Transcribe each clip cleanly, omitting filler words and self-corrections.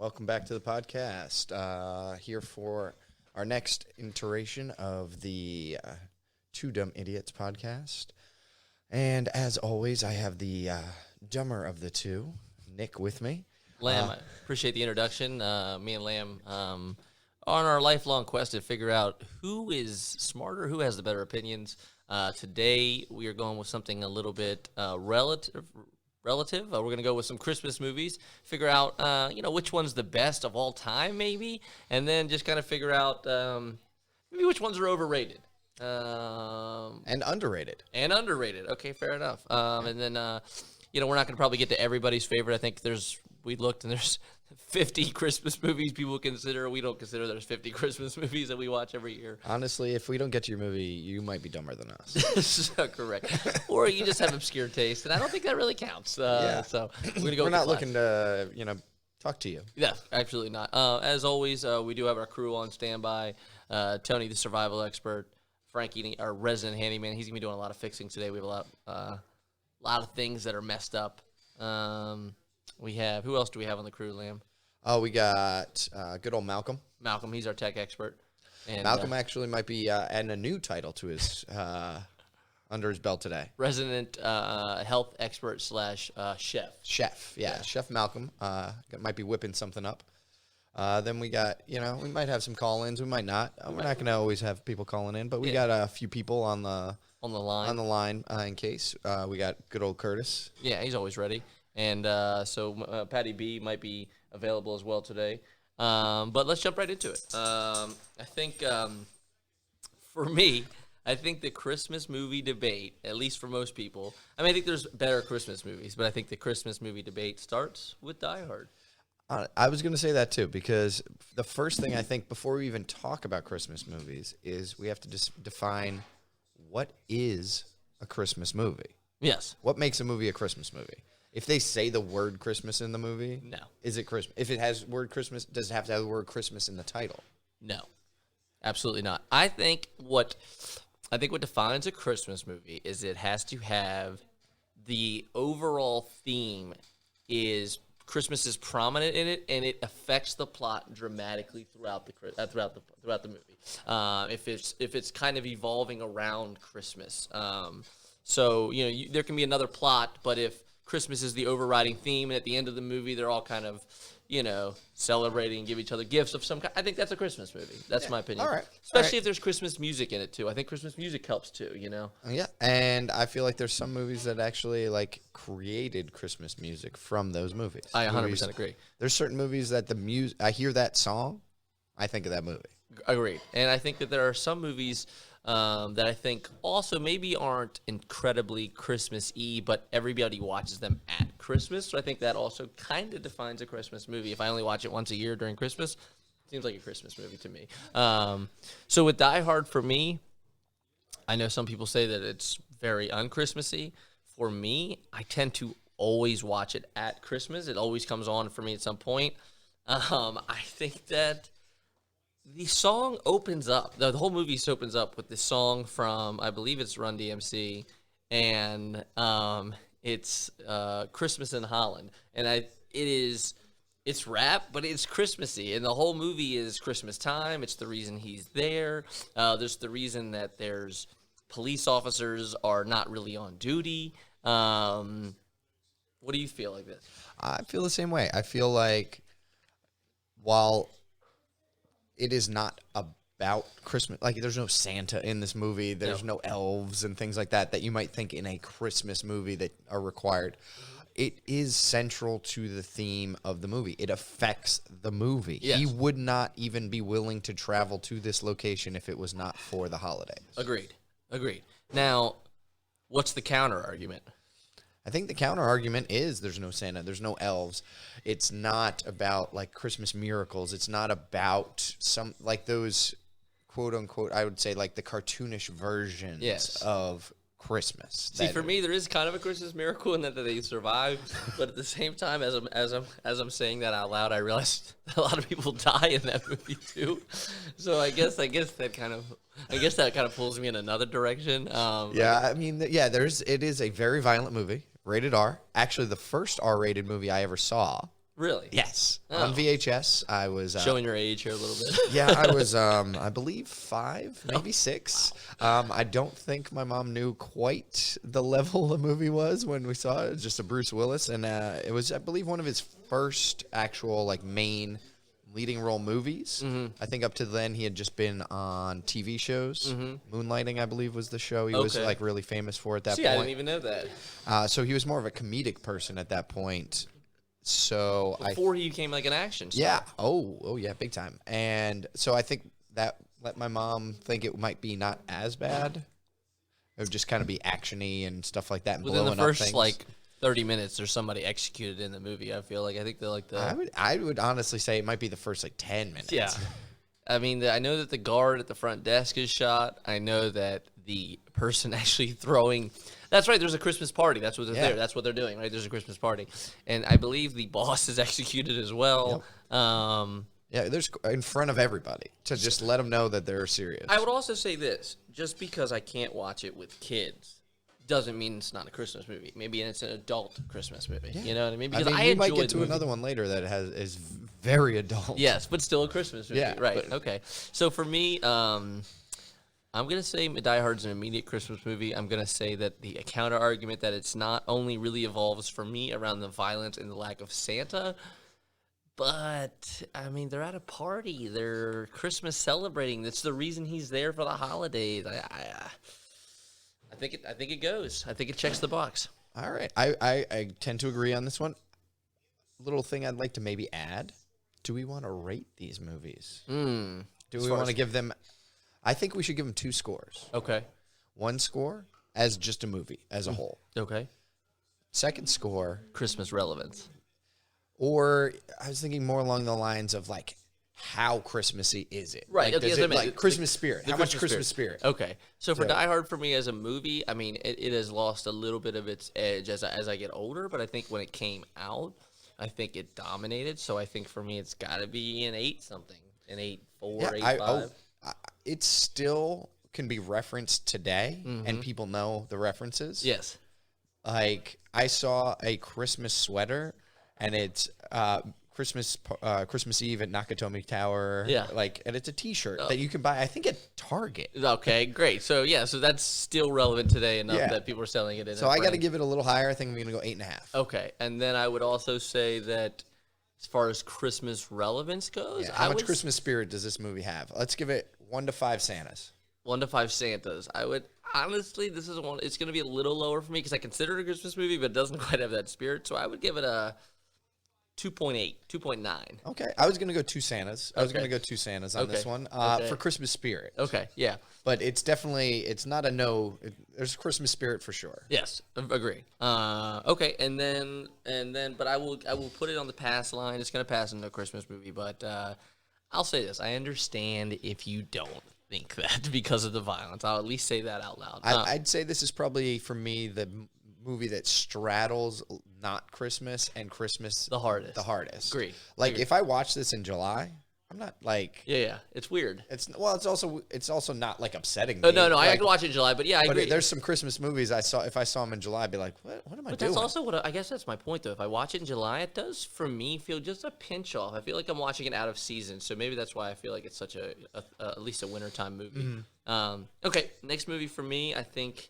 Welcome back to the podcast. Here for our next iteration of the Two Dumb Idiots podcast. And as always, I have the dumber of the two, Nick, with me. Lamb, I appreciate the introduction. Me and Lamb on our lifelong quest to figure out who is smarter, who has the better opinions. Today, we are going with something a little bit relative. We're going to go with some Christmas movies, figure out, which one's the best of all time, maybe, and then just kind of figure out maybe which ones are overrated. And underrated. Okay, fair enough. And then, we're not going to probably get to everybody's favorite. I think we looked and there's 50 Christmas movies people consider. We don't consider there's 50 Christmas movies that we watch every year. Honestly, if we don't get to your movie, you might be dumber than us. So correct. Or you just have obscure taste, and I don't think that really counts. So we're going to go We're not looking to, talk to you. Yeah, absolutely not. As always, we do have our crew on standby. Tony, the survival expert. Frankie, our resident handyman. He's going to be doing a lot of fixing today. We have a lot of things that are messed up. Who else do we have on the crew, Lamb? Oh, we got good old Malcolm. Malcolm, he's our tech expert. And, Malcolm actually might be adding a new title to his under his belt today. Resident health expert / chef. Chef, yeah. Chef Malcolm might be whipping something up. Then we got, we might have some call-ins. We might not. We're not going to always have people calling in, but we got a few people on the line in case. We got good old Curtis. Yeah, he's always ready. And so Patty B might be available as well today. But let's jump right into it. I think for me, I think the Christmas movie debate, at least for most people, I think there's better Christmas movies, but I think the Christmas movie debate starts with Die Hard. I was going to say that too, because the first thing I think before we even talk about Christmas movies is we have to just define what is a Christmas movie. Yes. What makes a movie a Christmas movie? If they say the word Christmas in the movie, no. Is it Christmas? If it has word Christmas, does it have to have the word Christmas in the title? No, absolutely not. I think what defines a Christmas movie is it has to have the overall theme is Christmas is prominent in it, and it affects the plot dramatically throughout the movie. If it's kind of evolving around Christmas, so there can be another plot, but if Christmas is the overriding theme, and at the end of the movie, they're all kind of, celebrating and give each other gifts of some kind. I think that's a Christmas movie. That's my opinion. All right. Especially if there's Christmas music in it, too. I think Christmas music helps, too, Yeah, and I feel like there's some movies that actually, created Christmas music from those movies. I 100% agree. There's certain movies that I hear that song, I think of that movie. Agreed. And I think that there are some movies that I think also maybe aren't incredibly Christmas-y, but everybody watches them at Christmas. So I think that also kind of defines a Christmas movie. If I only watch it once a year during Christmas, it seems like a Christmas movie to me. So with Die Hard, for me, I know some people say that it's very un-Christmassy. For me, I tend to always watch it at Christmas. It always comes on for me at some point. I think that the song opens up. The whole movie opens up with this song from, I believe it's Run DMC, and it's Christmas in Holland. And it's rap, but it's Christmassy, and the whole movie is Christmas time. It's the reason he's there. There's the reason that there's police officers are not really on duty. What do you feel like this? I feel the same way. I feel like while it is not about Christmas. There's no Santa in this movie. There's no elves and things like that you might think in a Christmas movie that are required. It is central to the theme of the movie. It affects the movie. Yes. He would not even be willing to travel to this location if it was not for the holidays. Agreed. Now, what's the counter argument? I think the counter argument is there's no Santa, there's no elves. It's not about Christmas miracles. It's not about some those quote unquote, I would say the cartoonish versions of Christmas. See, for me, there is kind of a Christmas miracle in that they survived, but at the same time, as I'm saying that out loud, I realize a lot of people die in that movie too. So I guess that kind of pulls me in another direction. It is a very violent movie, rated R. Actually, the first R-rated movie I ever saw Really? Yes, Oh. on VHS. I was Showing your age here a little bit. yeah, I was, I believe 5, maybe 6. I don't think my mom knew quite the level the movie was when we saw it. It was just a Bruce Willis, and it was, I believe, one of his first actual like main leading role movies. I think up to then he had just been on TV shows. Moonlighting, I believe, was the show he was Okay. like really famous for at that See, I didn't point. even know that. So he was more of a comedic person at that point. So Before he became like an action star. yeah. Oh, yeah, big time. And so I think that let my mom think it might be not as bad. It would just kind of be actiony and stuff like that, and Within blowing the up first things. like 30 minutes, there's somebody executed in the movie. I feel like I think they're like the I would honestly say it might be the first like 10 minutes. yeah. I mean, I know that the guard at the front desk is shot. I know that the person actually throwing. That's right. There's a Christmas party. That's what they're Yeah. there. That's what they're doing. Right. There's a Christmas party, and I believe the boss is executed as well. Yeah, there's in front of everybody to just let them know that they're serious. I would also say this: just because I can't watch it with kids doesn't mean it's not a Christmas movie. Maybe it's an adult Christmas movie. You know what I mean? Because I we might enjoy get the to movie. another one later that is very adult. Yes, but still a Christmas movie. Yeah, Right. but- Okay. So for me, I'm going to say Die Hard's an immediate Christmas movie. I'm going to say that the counter argument that it's not only really evolves for me around the violence and the lack of Santa, but I mean, they're at a party. They're Christmas celebrating. That's the reason he's there for the holidays. I think it goes. I think it checks the box. All right. I tend to agree on this one. Little thing I'd like to maybe add. Do we want to rate these movies? Do we far want as- to give them... I think we should give them 2 scores. Okay. One score as just a movie as a whole. Okay. Second score, Christmas relevance. or I was thinking more along the lines of like, how Christmassy is it? Right, Like, okay, does as I it, meant, like Christmas spirit. the How much Christmas Christmas spirit? Okay, so for So- Die Hard for me as a movie, I mean, it has lost a little bit of its edge as I get older. But I think when it came out, I think it dominated. So I think for me, it's got to be an 8 something, an 8.4, Yeah, 8.5. it still can be referenced today, and people know the references. Yes. Like I saw a Christmas sweater, and it's Christmas Eve at Nakatomi Tower. Yeah. Like, and it's a T-shirt that you can buy. I think at Target. Okay, great. So yeah, so that's still relevant today enough Yeah. that people are selling it in. So a I got to brand. give it a little higher. I think I'm gonna go 8.5. Okay, and then I would also say that as far as Christmas relevance goes, Yeah. How I much would Christmas spirit does this movie have? Let's give it 1 to 5 Santas. 1 to 5 Santas. I would honestly, this is one. It's going to be a little lower for me because I consider it a Christmas movie, but it doesn't quite have that spirit. So I would give it a 2.8, 2.9. Okay, I was gonna go 2 Santas. I was Okay. gonna go 2 Santas on this Okay. one Okay. for Christmas spirit. Okay, yeah, But it's definitely it's not a no. There's Christmas spirit for sure. yes, agree. Okay, and then, but I will put it on the pass line. It's going to pass into a Christmas movie, but I'll say this: I understand if you don't think that because of the violence. I'll at least say that out loud. I'd say this is probably for me the movie that straddles not Christmas and Christmas The hardest. The hardest. Agreed. Like Agreed. if I watch this in July, I'm not like Yeah, it's weird. it's also not like upsetting. Oh, me. no, I Like, can watch it in July, but yeah, I But agree. there's some Christmas movies if I saw them in July, I'd be like, what am I But doing? that's also what I guess that's my point though. If I watch it in July, it does for me feel just a pinch off. I feel like I'm watching it out of season, so maybe that's why I feel like it's such a at least a wintertime movie. Okay, next movie for me, I think.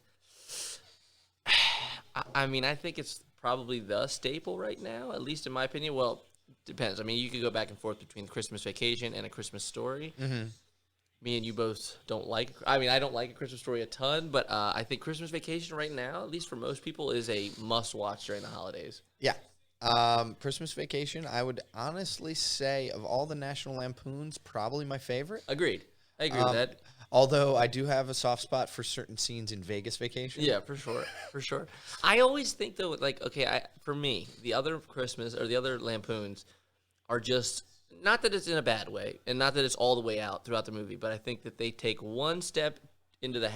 I mean, I think it's probably the staple right now, at least in my opinion. Well, depends. I mean, you could go back and forth between Christmas Vacation and A Christmas Story. Me and you both don't like. I mean, I don't like A Christmas Story a ton, but I think Christmas Vacation right now, at least for most people, is a must-watch during the holidays. Yeah. Christmas Vacation, I would honestly say of all the National Lampoons, probably my favorite. Agreed. I agree with that. Although I do have a soft spot for certain scenes in Vegas Vacation. Yeah, for sure, for sure. I always think though, like, okay, for me, the other Christmas or the other Lampoons are just not that it's in a bad way, and not that it's all the way out throughout the movie, but I think that they take one step into the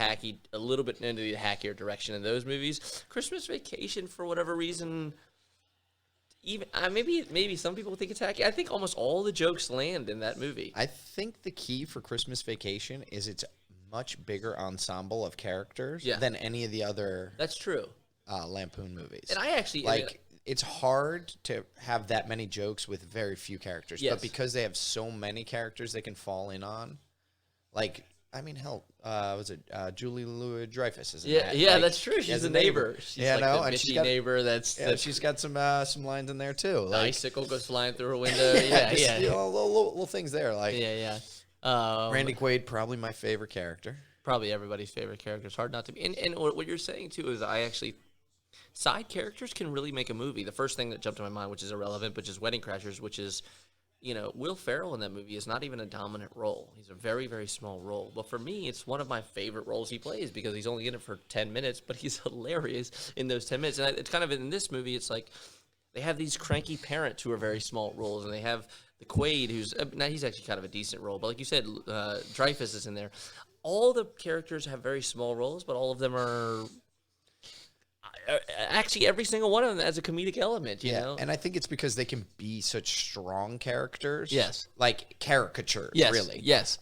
a little bit into the hackier direction in those movies. Christmas Vacation, for whatever reason, even maybe some people think it's hacky. I think almost all the jokes land in that movie. I think the key for Christmas Vacation is it's much bigger ensemble of characters Yeah. than any of the other That's true. Lampoon movies. And I actually like it's hard to have that many jokes with very few characters. Yes. But because they have so many characters they can fall in on, like, I mean, hell, was it Julie Louis-Dreyfus? Is Yeah, like, that's true. She's a neighbor. She's yeah, like no, the and bitchy she's got, neighbor. That's she's got some lines in there too. the Like, icicle goes flying through her window. Yeah, just, yeah, you know, little things there. Like, yeah. Randy Quaid, probably my favorite character. Probably everybody's favorite character. It's hard not to be. And what you're saying too is side characters can really make a movie. The first thing that jumped to my mind, which is irrelevant, but just Wedding Crashers, which is, Will Ferrell in that movie is not even a dominant role. He's a very, very small role. But for me, it's one of my favorite roles he plays because he's only in it for 10 minutes, but he's hilarious in those 10 minutes. And it's kind of in this movie, it's like they have these cranky parents who are very small roles, and they have the Quaid, who's now he's actually kind of a decent role. But like you said, Dreyfus is in there. All the characters have very small roles, but all of them are actually every single one of them has a comedic element, you know? And I think it's because they can be such strong characters. Yes. Like caricatures, Yes, really. yes.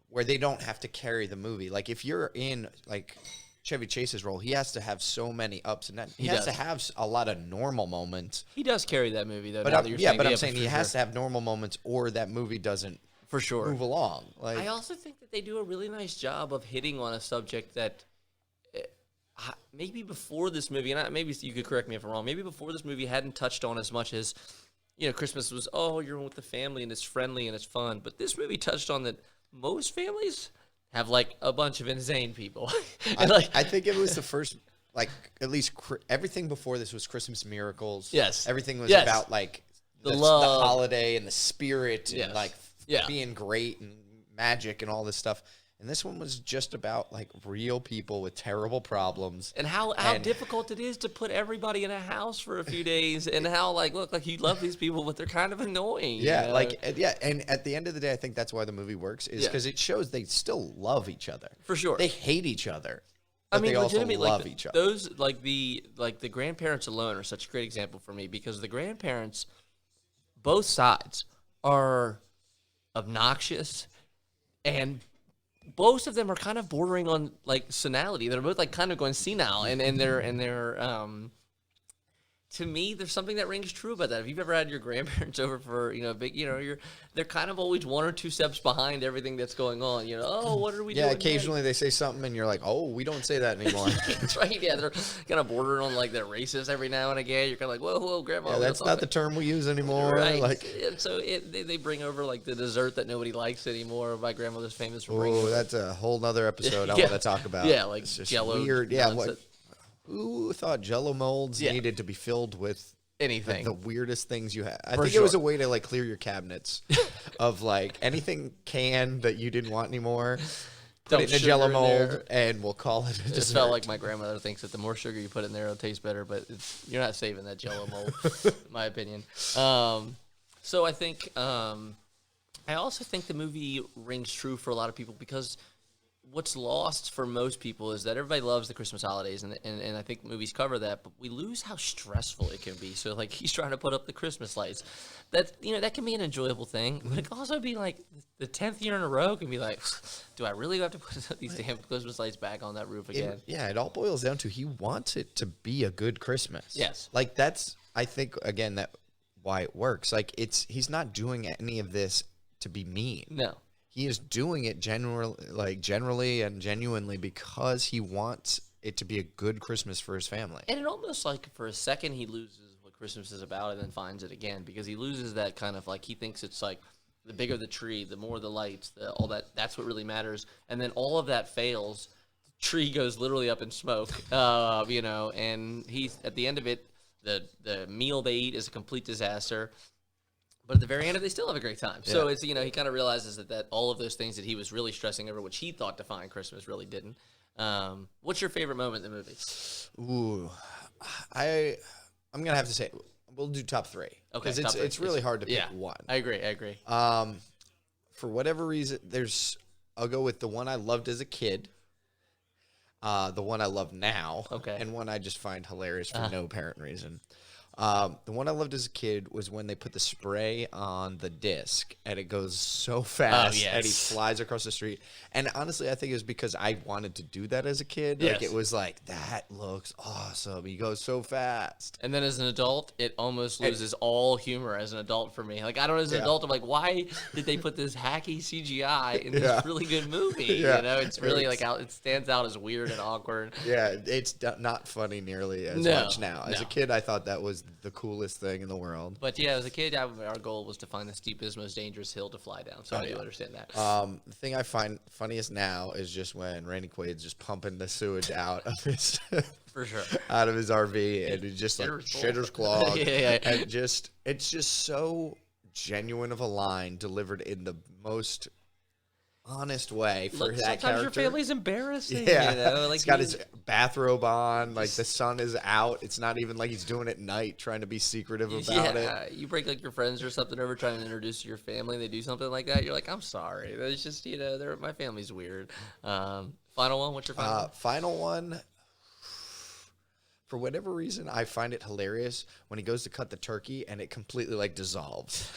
Where they don't have to carry the movie. Like if you're in like Chevy Chase's role, he has to have so many ups and downs. He has does. to have a lot of normal moments. He does carry that movie, though. But now I'm, that you're yeah, saying, but I'm for saying he sure. has to have normal moments, or that movie doesn't For sure. move along. Like I also think that they do a really nice job of hitting on a subject that maybe before this movie, and maybe you could correct me if I'm wrong, maybe before this movie hadn't touched on as much as, Christmas was, you're with the family and it's friendly and it's fun. But this movie touched on that most families have like a bunch of insane people. And I think it was the first, like, at least everything before this was Christmas miracles. Yes. Everything was Yes. about like The the love. holiday and the spirit and Yes. like Yeah. being great and magic and all this stuff. And this one was just about like real people with terrible problems. And how difficult it is to put everybody in a house for a few days, and how look, you love these people, but they're kind of annoying. Yeah, you know? and at the end of the day, I think that's why the movie works, is Yeah. because it shows they still love each other. For sure. They hate each other, I but mean, they also legitimately, love each other. Those the grandparents alone are such a great example for me, because the grandparents, both sides, are obnoxious, and both of them are kind of bordering on like senility. They're both like kind of going senile, and they're to me, there's something that rings true about that. If you've ever had your grandparents over for, they're kind of always one or two steps behind everything that's going on. Oh, what are we doing? Yeah, occasionally they say something and you're like, oh, we don't say that anymore. That's right. Yeah, they're kind of bordering on like they're racist every now and again. You're kind of like, whoa, grandma. Yeah, that's not the term we use anymore. Right. Like, And so they bring over like the dessert that nobody likes anymore. My grandmother's famous for bringing oh, over. that's a whole nother episode I Yeah. want to talk about. Yeah, like It's just Jell-O weird. Yeah, nonsense. who thought Jell-O molds Yeah. needed to be filled with Anything. the weirdest things you had? I For think it was sure. a way to like clear your cabinets of like anything canned that you didn't want anymore. Put Dump it in a sugar Jell-O in mold, there. and we'll call it a It just dessert. felt like my grandmother thinks that the more sugar you put in there, it'll taste better, but you're not saving that Jell-O mold, in my opinion. So I think, I also think the movie rings true for a lot of people, because what's lost for most people is that everybody loves the Christmas holidays, and I think movies cover that, but we lose how stressful it can be. So like, he's trying to put up the Christmas lights. That can be an enjoyable thing, but it can also be like the 10th year in a row can be like, do I really have to put these damn Christmas lights back on that roof again? It all boils down to he wants it to be a good Christmas. Yes. Like that's, I think, again, that why it works. Like he's not doing any of this to be mean. No. He is doing it generally and genuinely because he wants it to be a good Christmas for his family. And it almost like for a second he loses what Christmas is about and then finds it again, because he loses that kind of like, he thinks it's like the bigger the tree, the more the lights, all that's what really matters. And then all of that fails. The tree goes literally up in smoke, and he's at the end of it, the meal they eat is a complete disaster. But at the very end, they still have a great time. So it's, he kind of realizes that all of those things that he was really stressing over, which he thought defined Christmas, really didn't. What's your favorite moment in the movie? Ooh, I'm gonna have to say we'll do top three. Okay, because top three. it's really hard to pick Yeah, one. I agree. For whatever reason, I'll go with the one I loved as a kid, the one I love now, Okay. and one I just find hilarious for no apparent reason. The one I loved as a kid was when they put the spray on the disc and it goes so fast and he yes. flies across the street. And honestly, I think it was because I wanted to do that as a kid. Yes. Like it was like, that looks awesome. He goes so fast. And then as an adult, it almost loses all humor as an adult for me. Like, I don't know, as an adult, I'm like, why did they put this hacky CGI in this really good movie? Yeah. You know, it's really like, it stands out as weird and awkward. Yeah, it's not funny nearly as much now. As a kid, I thought that was the coolest thing in the world. But yeah, as a kid, our goal was to find the steepest, most dangerous hill to fly down. So I do understand that. The thing I find funniest now is just when Randy Quaid's just pumping the sewage out of his For sure. out of his RV, and it's just like shitter's claw. Yeah. And it's just so genuine of a line delivered in the most honest way for that sometimes character. your family's embarrassing. Yeah, You know? Like, he's got his bathrobe on. Like the sun is out. It's not even like he's doing it at night, trying to be secretive about it. You break like your friends or something over trying to introduce your family. They do something like that. You're like, I'm sorry. It's just my family's weird. Final one. What's your final one? Final one. For whatever reason, I find it hilarious when he goes to cut the turkey and it completely like dissolves.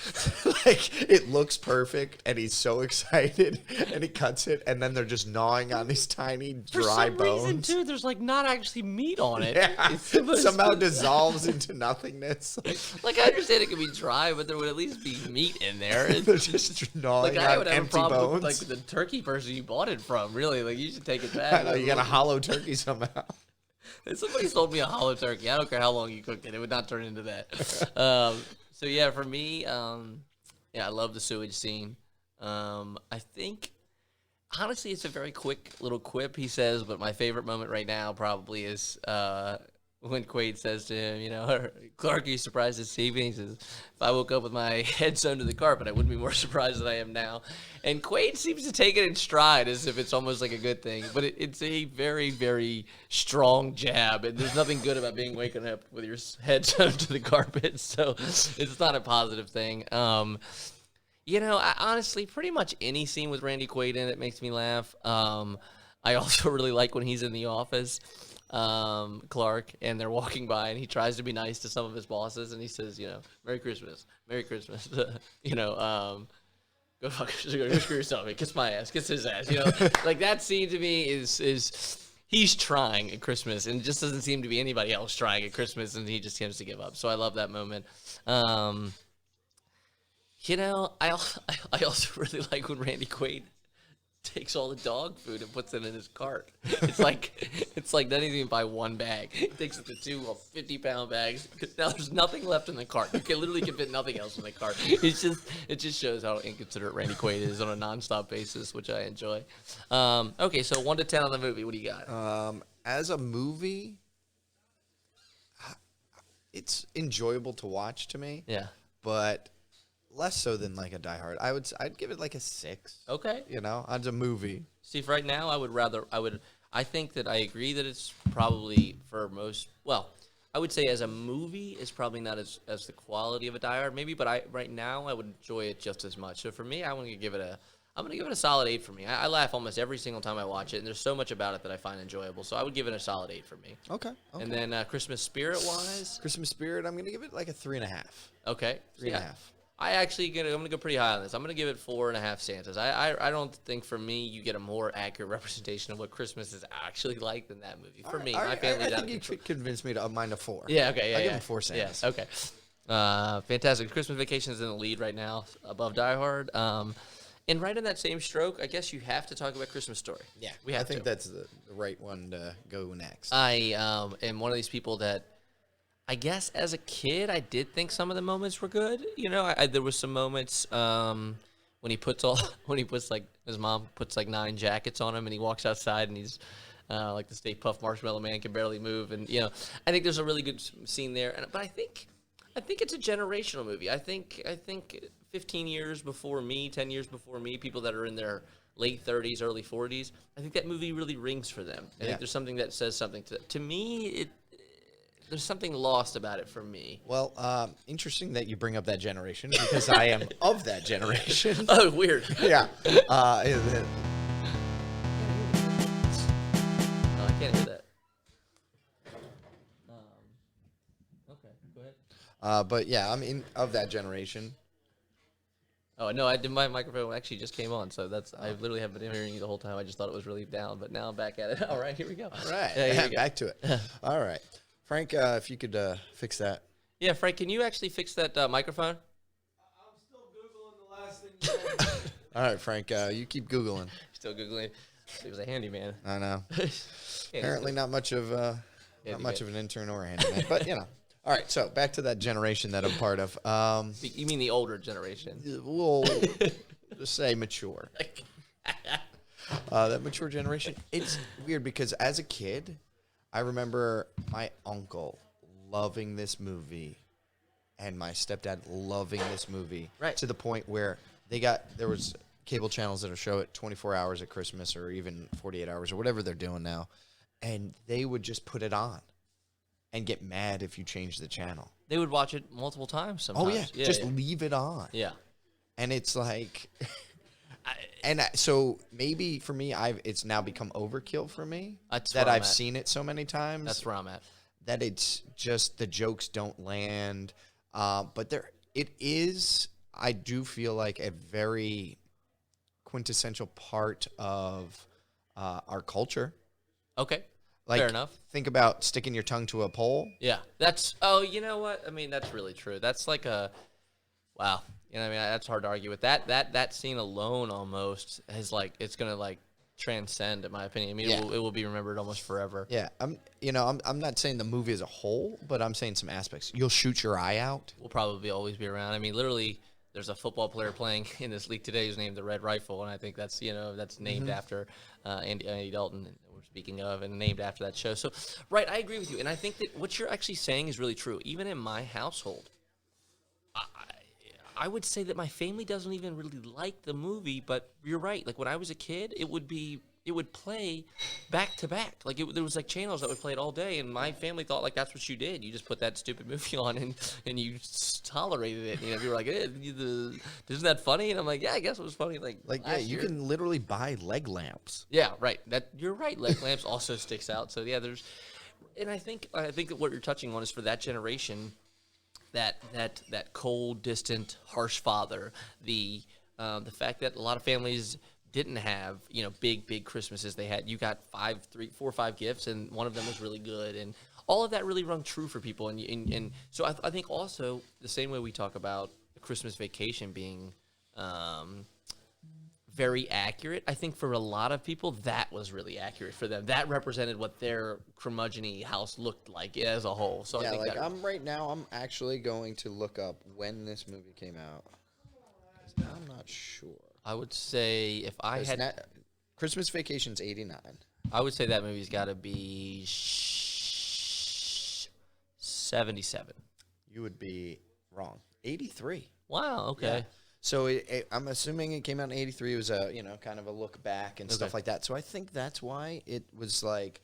Like it looks perfect and he's so excited and he cuts it and then they're just gnawing on these tiny dry bones. For some reason, too, there's like not actually meat on it. Yeah, It's it somehow dissolves into nothingness. Like, I understand it could be dry, but there would at least be meat in there. They're just gnawing Like, I on would have a empty problem bones. with like the turkey person you bought it from. Really, like you should take it back. I know, you got a hollow turkey somehow. If somebody sold me a hollow turkey, I don't care how long you cooked it, it would not turn into that. So yeah, for me, I love the sewage scene. I think, honestly, it's a very quick little quip he says, but my favorite moment right now probably is when Quaid says to him, Clark, are you surprised to see me? He says, if I woke up with my head sewn to the carpet, I wouldn't be more surprised than I am now. And Quaid seems to take it in stride as if it's almost like a good thing, but it's a very, very strong jab, and there's nothing good about being waken up with your head sewn to the carpet, so it's not a positive thing. I honestly, pretty much any scene with Randy Quaid in it makes me laugh. I also really like when he's in the office, Clark, and they're walking by, and he tries to be nice to some of his bosses, and he says, Merry Christmas, go fuck go screw yourself, kiss my ass, kiss his ass, like that scene to me is he's trying at Christmas, and it just doesn't seem to be anybody else trying at Christmas, and he just seems to give up. So I love that moment. I also really like when Randy Quaid takes all the dog food and puts it in his cart. It's like doesn't even buy one bag. He takes it to two 50-pound bags. Now there's nothing left in the cart. You can literally fit nothing else in the cart. It just shows how inconsiderate Randy Quaid is on a nonstop basis, which I enjoy. Okay, so 1 to 10 on the movie. What do you got? As a movie, it's enjoyable to watch to me. Yeah. But less so than like a Die Hard. I'd give it like a 6. Okay. As a movie. Steve, right now I think that I agree that it's probably for most, well, I would say as a movie it's probably not as the quality of a Die Hard maybe, but right now I would enjoy it just as much. So for me, I'm going to give it a solid 8 for me. I laugh almost every single time I watch it, and there's so much about it that I find enjoyable. So I would give it a solid 8 for me. Okay. And then Christmas Spirit wise, I'm going to give it like a 3.5. Okay. 3.5. I'm gonna go pretty high on this. I'm gonna give it 4.5 Santas. I don't think for me you get a more accurate representation of what Christmas is actually like than that movie. For me, my family's I out of think you control. could convince me to mine a 4. Yeah, okay, yeah, I'll yeah. give him 4 Santas. Yeah, okay. Fantastic. Christmas Vacation is in the lead right now, above Die Hard. And right in that same stroke, I guess you have to talk about Christmas Story. Yeah, we have I think to. that's the right one to go next. I am one of these people that, I guess as a kid, I did think some of the moments were good. There was some moments when his mom puts like 9 jackets on him and he walks outside and he's like the Stay Puft Marshmallow Man can barely move. And, I think there's a really good scene there. But I think it's a generational movie. I think 15 years before me, 10 years before me, people that are in their late 30s, early 40s, I think that movie really rings for them. I think there's something that says something to me. There's something lost about it for me. Well, interesting that you bring up that generation because I am of that generation. Oh, weird. Yeah. I can't hear that. Okay, go ahead. But yeah, I mean, of that generation. Oh no, I did. My microphone actually just came on, so that's. I literally have been hearing you the whole time. I just thought it was really down, but now I'm back at it. All right, here we go. All right, Yeah, here we go. back to it. All right, Frank, if you could fix that. Yeah, Frank, can you actually fix that microphone? I'm still Googling the last thing you told me. All right, Frank, you keep Googling. Still googling. He was a handyman. I know. Yeah, Apparently, not much of an intern or a handyman, but you know. All right, so back to that generation that I'm part of. You mean the older generation? We'll just say mature. That mature generation. It's weird because as a kid, I remember my uncle loving this movie and my stepdad loving this movie. Right. To the point where there was cable channels that'll show it 24 hours at Christmas or even 48 hours or whatever they're doing now. And they would just put it on and get mad if you change the channel. They would watch it multiple times sometimes. Oh, yeah. Just leave it on. Yeah. And it's like, so maybe for me, it's now become overkill for me That's that where I'm I've at. seen it so many times. That's where I'm at. That it's just the jokes don't land. But it is, I do feel like a very quintessential part of our culture. Okay. Like, Fair enough. Think about sticking your tongue to a pole. Yeah. You know what? I mean, that's really true. That's like wow. You know what I mean? That's hard to argue with. That scene alone almost is like, it's going to like transcend, in my opinion. I mean, Yeah. it will be remembered almost forever. Yeah, I'm not saying the movie as a whole, but I'm saying some aspects. You'll shoot your eye out. Will probably always be around. I mean, literally, there's a football player playing in this league today who's named the Red Rifle, and I think that's named after Andy Dalton. We're speaking of, and named after that show. So, right, I agree with you, and I think that what you're actually saying is really true. Even in my household, I would say that my family doesn't even really like the movie, but you're right. Like when I was a kid, it would play back to back. Like there was like channels that would play it all day, and my family thought like that's what you did. You just put that stupid movie on and you tolerated it. You know, you were like, isn't that funny? And I'm like, yeah, I guess it was funny. Like Yeah, you can literally buy leg lamps. Yeah, right. That you're right. Leg lamps also sticks out. So yeah, and I think that what you're touching on is for that generation. That cold, distant, harsh father, the fact that a lot of families didn't have big Christmases. You got 4 or 5 gifts, and one of them was really good, and all of that really rung true for people. And so I think also the same way we talk about the Christmas Vacation being very accurate. I think for a lot of people, that was really accurate for them. That represented what their curmudgeon-y house looked like as a whole. So Yeah, I think I'm actually going to look up when this movie came out. 'Cause I'm not sure. I would say if I had, Christmas Vacation's 89. I would say that movie's got to be 77. You would be wrong. 83. Wow. Okay. Yeah. So I'm assuming it came out in 83. It was a, kind of a look back and stuff like that. So I think that's why it was like.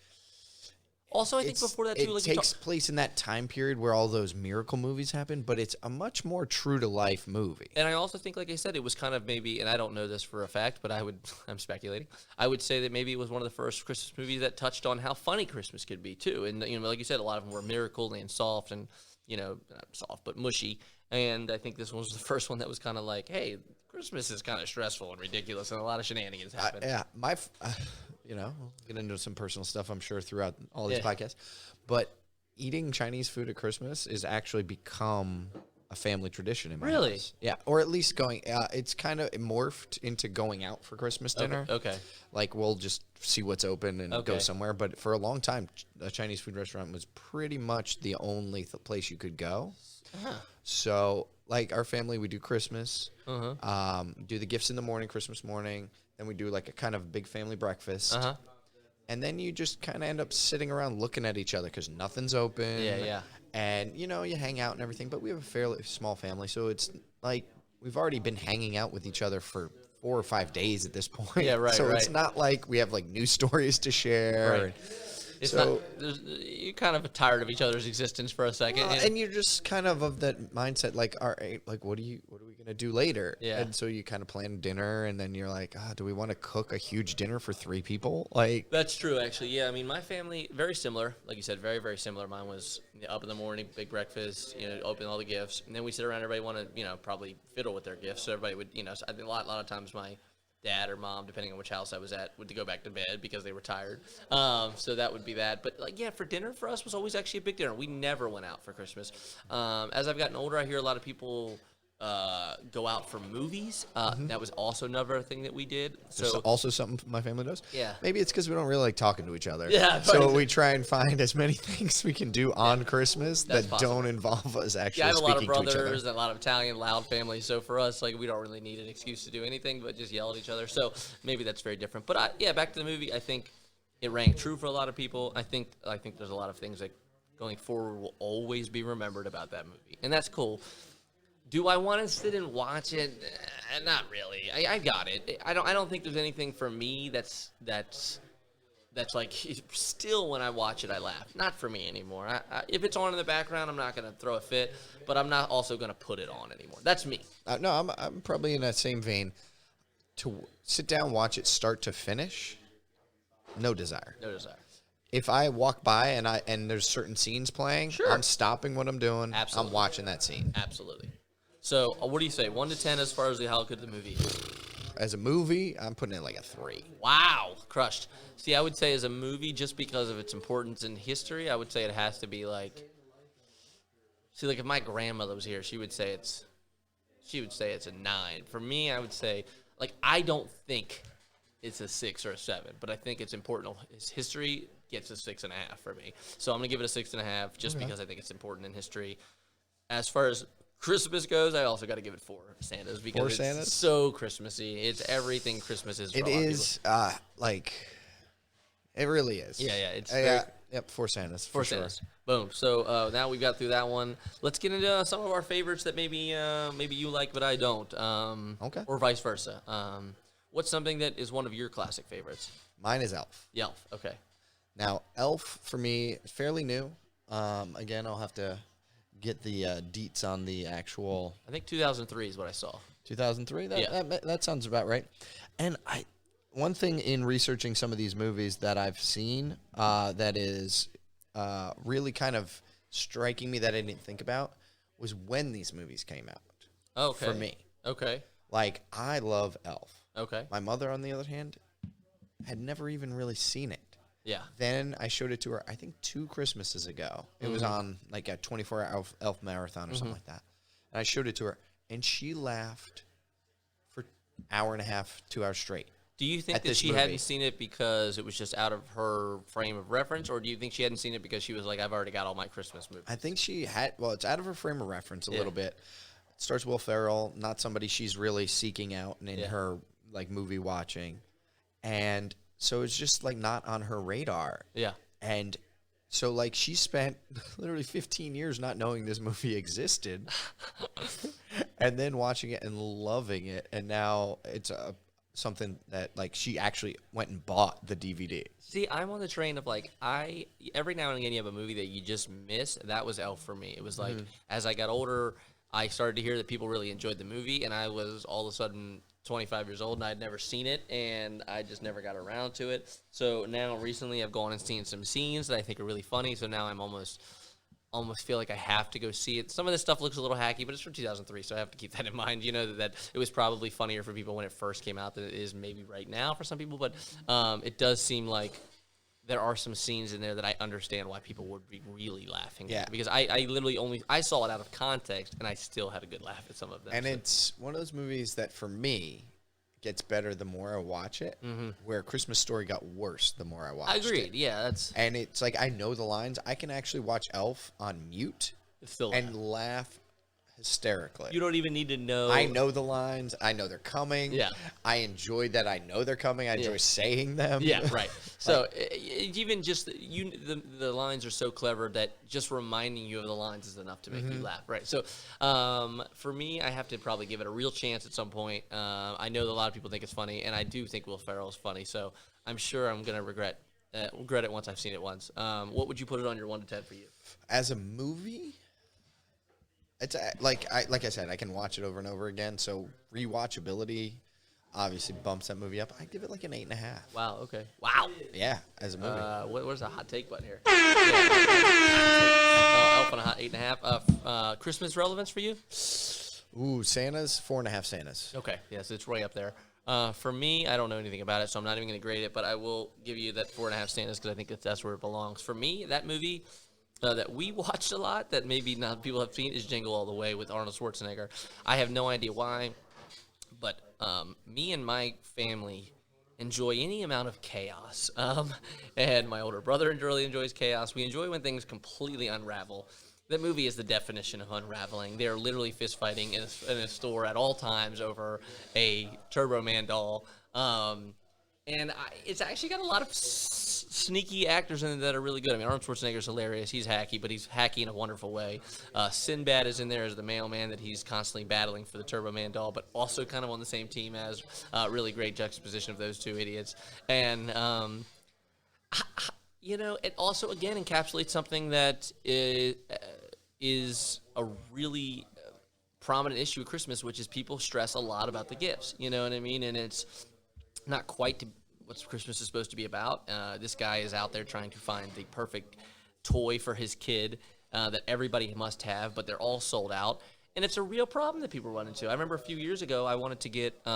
Also, I think before that, too, it takes place in that time period where all those miracle movies happen, but it's a much more true-to-life movie. And I also think, like I said, it was kind of maybe, and I don't know this for a fact, but I'm speculating. I would say that maybe it was one of the first Christmas movies that touched on how funny Christmas could be, too. And, like you said, a lot of them were miracle and soft and, not soft, but mushy. And I think this one was the first one that was kind of like, hey, Christmas is kind of stressful and ridiculous, and a lot of shenanigans happen. Yeah, we'll get into some personal stuff, I'm sure, throughout all these podcasts. But eating Chinese food at Christmas is actually become a family tradition in my Really? house. Yeah, or at least it's kind of morphed into going out for Christmas dinner. Okay. Like, we'll just see what's open and go somewhere. But for a long time, a Chinese food restaurant was pretty much the only place you could go. Uh-huh. So, like, our family, we do Christmas, do the gifts in the morning, Christmas morning. Then we do, like, a kind of big family breakfast. Uh-huh. And then you just kind of end up sitting around looking at each other because nothing's open. Yeah. And, you hang out and everything. But we have a fairly small family, so it's like we've already been hanging out with each other for 4 or 5 days at this point. Yeah, right, So right. it's not like we have, like, new stories to share. Right. It's So- not. You're kind of tired of each other's existence for a second. Well, and you're just kind of that mindset, like, all right, like, what are we gonna do later? Yeah. And so you kind of plan dinner, and then you're like, do we want to cook a huge dinner for 3 people? Like, That's true, actually. Yeah, I mean, my family very similar. Like you said, very very similar. Mine was up in the morning, big breakfast, open all the gifts, and then we sit around. Everybody want to, probably fiddle with their gifts. So everybody would, so I think a lot of times my dad or mom, depending on which house I was at, would go back to bed because they were tired. So that would be that. But for dinner for us was always actually a big dinner. We never went out for Christmas. As I've gotten older, I hear a lot of people go out for movies. That was also another thing that we did. there's So also something my family does. Yeah. Maybe it's because we don't really like talking to each other. Yeah, So right. we try and find as many things we can do on Christmas That's that possible. don't involve us actually yeah, I have a lot of speaking to each other. brothers and a lot of Italian loud families. So for us, we don't really need an excuse to do anything but just yell at each other. So maybe that's very different. But back to the movie. I think it rang true for a lot of people. I think there's a lot of things that going forward will always be remembered about that movie, and that's cool. Do I want to sit and watch it? Not really. I got it. I don't think there's anything for me that's like still when I watch it I laugh. Not for me anymore. If it's on in the background, I'm not gonna throw a fit, but I'm not also gonna put it on anymore. That's me. No, I'm probably in that same vein. To sit down, watch it start to finish, no desire. No desire. If I walk by and there's certain scenes playing, Sure. I'm stopping what I'm doing. Absolutely. I'm watching that scene. Absolutely. So what do you say? 1 to 10 as far as how good the movie is? As a movie, I'm putting it like a 3. Wow, crushed. See, I would say as a movie, just because of its importance in history, I would say it has to be if my grandmother was here, she would say it's a 9. For me, I would say I don't think it's a 6 or a 7, but I think it's important. Its history gets a 6.5 for me, so I'm gonna give it a 6.5 just because I think it's important in history. As far as Christmas goes, I also got to give it 4 Santas because 4 it's Santas? so Christmassy. It's everything Christmas is. For It a lot of is it really is. Yeah, it's yeah. Yep, 4 Santas. people. For sure. Santas. Boom. So now we got through that one. Let's get into some of our favorites that maybe you like, but I don't. Okay. Or vice versa. What's something that is one of your classic favorites? Mine is Elf. Yelp. Okay. Now, Elf for me is fairly new. Again, I'll have to get the deets on the actual I think 2003 is what I saw. 2003. Yeah. That sounds about right. And one thing in researching some of these movies that I've seen that is really kind of striking me that I didn't think about was when these movies came out. Okay. For me, Okay. I love Elf. Okay. My mother, on the other hand, had never even really seen it. Yeah. Then I showed it to her, I think 2 Christmases ago. It was on a 24-hour Elf marathon or something like that. And I showed it to her, and she laughed for an hour and a half, 2 hours straight. Do you think At that this she movie. hadn't seen it because it was just out of her frame of reference, or do you think she hadn't seen it because she was like, I've already got all my Christmas movies? I think she had, it's out of her frame of reference a little bit. It starts Will Ferrell, not somebody she's really seeking out in her movie watching. And so it's just not on her radar. Yeah. And so she spent literally 15 years not knowing this movie existed and then watching it and loving it. And now it's something that she actually went and bought the DVD. See, I'm on the train of every now and again you have a movie that you just miss. That was Elf for me. It was as I got older, I started to hear that people really enjoyed the movie, and I was all of a sudden 25 years old and I'd never seen it, and I just never got around to it. So now recently I've gone and seen some scenes that I think are really funny. So now I'm almost feel like I have to go see it. Some of this stuff looks a little hacky, but it's from 2003, so I have to keep that in mind. That it was probably funnier for people when it first came out than it is maybe right now for some people. But it does seem like there are some scenes in there that I understand why people would be really laughing at. Yeah. Because I literally I saw it out of context, and I still had a good laugh at some of them. And so. it's one of those movies that, for me, gets better the more I watch it, where Christmas Story got worse the more I watched it. Agreed. Yeah, that's And it's I know the lines. I can actually watch Elf on mute still and laugh hysterically. you don't even need to know. I know the lines. I know they're coming. Yeah. I enjoy that I know they're coming. I enjoy saying them. Yeah, right. So even just the lines are so clever that just reminding you of the lines is enough to make you laugh, right? So for me, I have to probably give it a real chance at some point. I know that a lot of people think it's funny, and I do think Will Ferrell is funny. So I'm sure I'm gonna regret regret it once I've seen it once. What would you put it on your 1 to 10 for you? As a movie, it's like I said, I can watch it over and over again. So rewatchability obviously bumps that movie up. I give it like an 8.5. Wow. Okay. Wow. Yeah, as a movie. Where's the hot take button here? Elf on a hot 8.5. Christmas relevance for you? Ooh, Santas, 4.5 Santas. Okay. Yes, it's right up there. For me, I don't know anything about it, so I'm not even going to grade it, but I will give you that 4.5 Santas because I think that's where it belongs. For me, that movie that we watched a lot that maybe not people have seen is Jingle All the Way with Arnold Schwarzenegger. I have no idea why, but me and my family enjoy any amount of chaos. And my older brother really enjoys chaos. We enjoy when things completely unravel. That movie is the definition of unraveling. They're literally fist fighting in a store at all times over a Turbo Man doll. It's actually got a lot of sneaky actors in it that are really good. I mean, Arnold Schwarzenegger's hilarious. He's hacky, but he's hacky in a wonderful way. Sinbad is in there as the mailman that he's constantly battling for the Turbo Man doll, but also kind of on the same team as really great juxtaposition of those two idiots. And, it also, again, encapsulates something that is a really prominent issue at Christmas, which is people stress a lot about the gifts. You know what I mean? And it's not quite what Christmas is supposed to be about. This guy is out there trying to find the perfect toy for his kid that everybody must have, but they're all sold out. And it's a real problem that people run into. I remember a few years ago, I wanted to get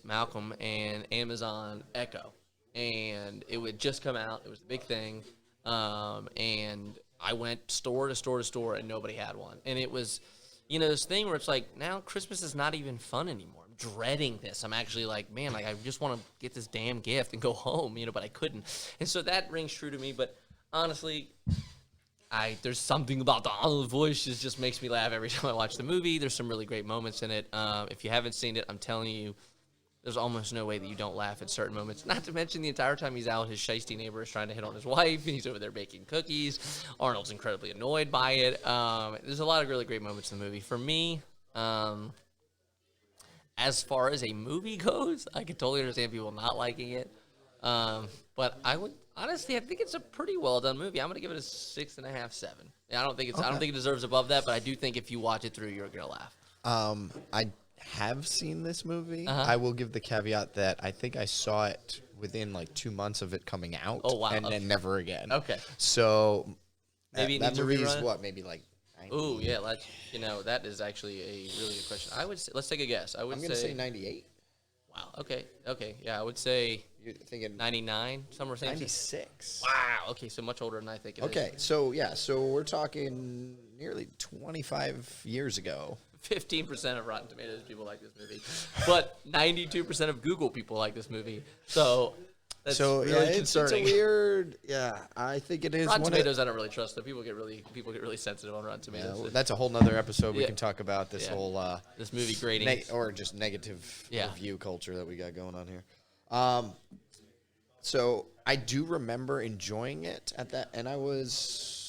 Malcolm an Amazon Echo, and it would just come out. It was a big thing, and I went store to store to store, and nobody had one. And it was, this thing where it's like, now Christmas is not even fun anymore. I'm dreading this. I'm actually like, man, I just want to get this damn gift and go home, but I couldn't. And so that rings true to me. But honestly, there's something about the Arnold voice that just makes me laugh every time I watch the movie. There's some really great moments in it. If you haven't seen it, I'm telling you, there's almost no way that you don't laugh at certain moments. Not to mention the entire time he's out, his shiesty neighbor is trying to hit on his wife, and he's over there baking cookies. Arnold's incredibly annoyed by it. There's a lot of really great moments in the movie. For me, as far as a movie goes, I can totally understand people not liking it. But I would honestly, I think it's a pretty well done movie. I'm gonna give it a 6.5, 7. I don't think it deserves above that, but I do think if you watch it through, you're gonna laugh. I have seen this movie. I will give the caveat that I think I saw it within like 2 months of it coming out. Oh, wow. And then never again. Okay. So Maybe that need to movie is rerun it? what, maybe like 90? Ooh, yeah. That is actually a really good question. I would say, let's take a guess. I'm gonna say 98. Wow. Okay. Yeah, I would say You're thinking 99. Somewhere same. 96. Wow. Okay, so much older than I think it is. Okay, so we're talking nearly 25 years ago. 15% of Rotten Tomatoes people like this movie, but 92% of Google people like this movie. So that's really it's a concerning. weird. Yeah, I think it is. Rotten Tomatoes, I don't really trust. Though people get really sensitive on Rotten Tomatoes. That's a whole nother episode we Yeah. can talk about this Yeah. whole This movie grading. or just negative Yeah. review culture that we got going on here. So I do remember enjoying it at that, and I was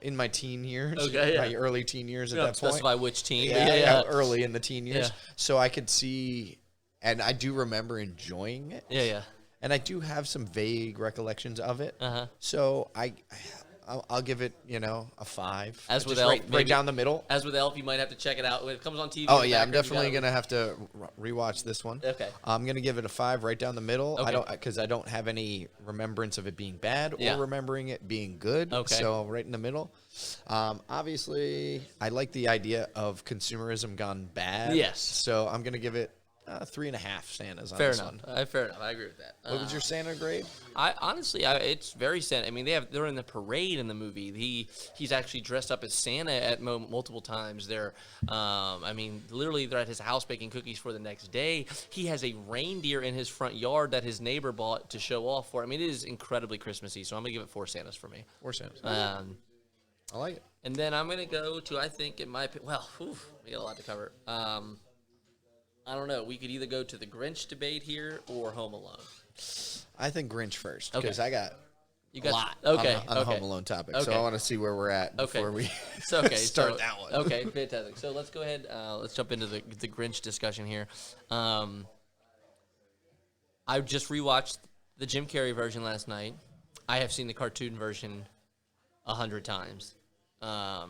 in my teen years, Okay, yeah. my early teen years at You don't that point. specify which team. Yeah, early in the teen years. Yeah. So I could see, and I do remember enjoying it. Yeah. And I do have some vague recollections of it. Uh-huh. So I'll give it, a 5. As with Just Elf, right maybe- down the middle. As with Elf, you might have to check it out when it comes on TV. Oh in the yeah, I'm background, you definitely gotta- gonna have to rewatch this one. Okay. I'm gonna give it a 5 right down the middle. Okay. Because I don't have any remembrance of it being bad Yeah. or remembering it being good. Okay. So right in the middle. Obviously, I like the idea of consumerism gone bad. Yes. So I'm gonna give it 3.5 Santas on Fair this enough. one. Fair enough. I agree with that. What was your Santa grade? It's very Santa. I mean, they're in the parade in the movie. He's actually dressed up as Santa at multiple times. Literally they're at his house baking cookies for the next day. He has a reindeer in his front yard that his neighbor bought to show off for. I mean, it is incredibly Christmassy. So I'm gonna give it 4 Santas for me. 4 Santas. I I like it. And then I'm gonna go to we got a lot to cover. I don't know. We could either go to the Grinch debate here or Home Alone. I think Grinch first Okay. because I got You a got lot okay on the okay. Home Alone topic. So Okay. I want to see where we're at Okay. before we Start that one. Okay, fantastic. So let's go ahead. Let's jump into the Grinch discussion here. I just rewatched the Jim Carrey version last night. I have seen the cartoon version 100 times. I've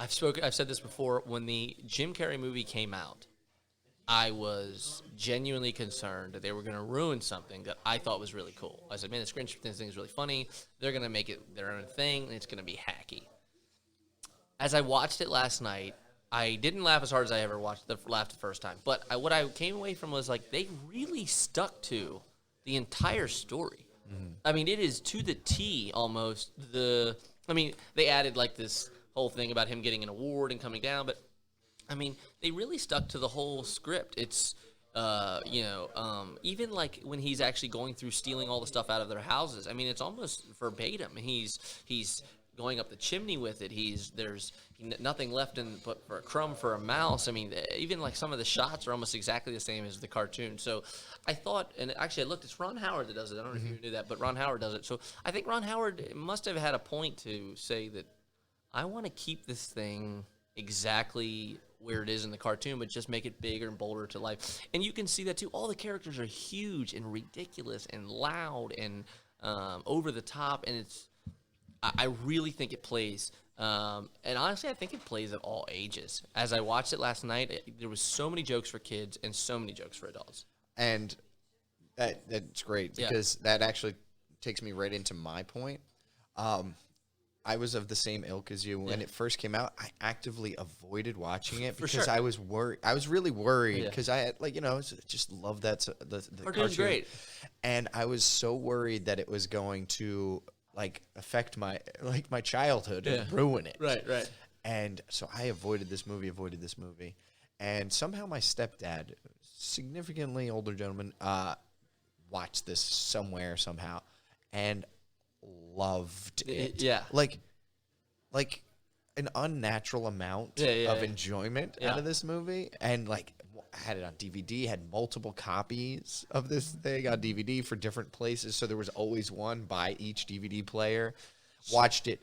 said this before. When the Jim Carrey movie came out, I was genuinely concerned that they were going to ruin something that I thought was really cool. I said, man, this Grinch thing is really funny. They're going to make it their own thing, and it's going to be hacky. As I watched it last night, I didn't laugh as hard as I ever laughed the first time. But what I came away from was, like, they really stuck to the entire story. Mm-hmm. I mean, it is to the T almost. They added, like, this whole thing about him getting an award and coming down, but I mean, they really stuck to the whole script. It's, even like when he's actually going through stealing all the stuff out of their houses. I mean, it's almost verbatim. He's going up the chimney with it. There's nothing left but for a crumb for a mouse. I mean, even like some of the shots are almost exactly the same as the cartoon. So I thought, and actually I looked, it's Ron Howard that does it. I don't know if you knew that, but Ron Howard does it. So I think Ron Howard must have had a point to say that I want to keep this thing exactly where it is in the cartoon, but just make it bigger and bolder to life. And you can see that too. All the characters are huge and ridiculous and loud and over the top, and I really think it plays. And honestly, I think it plays at all ages. As I watched it last night, there was so many jokes for kids and so many jokes for adults. And that's great because that actually takes me right into my point. I was of the same ilk as you. When it first came out, I actively avoided watching it because I was worried. I was really worried because I had, just love that the Cartoon's cartoon. great. And I was so worried that it was going to affect my childhood and ruin it. Right. And so I avoided this movie. And somehow my stepdad, significantly older gentleman, watched this somehow and loved it. Yeah. Like an unnatural amount of enjoyment out of this movie. And had it on DVD, had multiple copies of this thing on DVD for different places. So there was always one by each DVD player. Watched it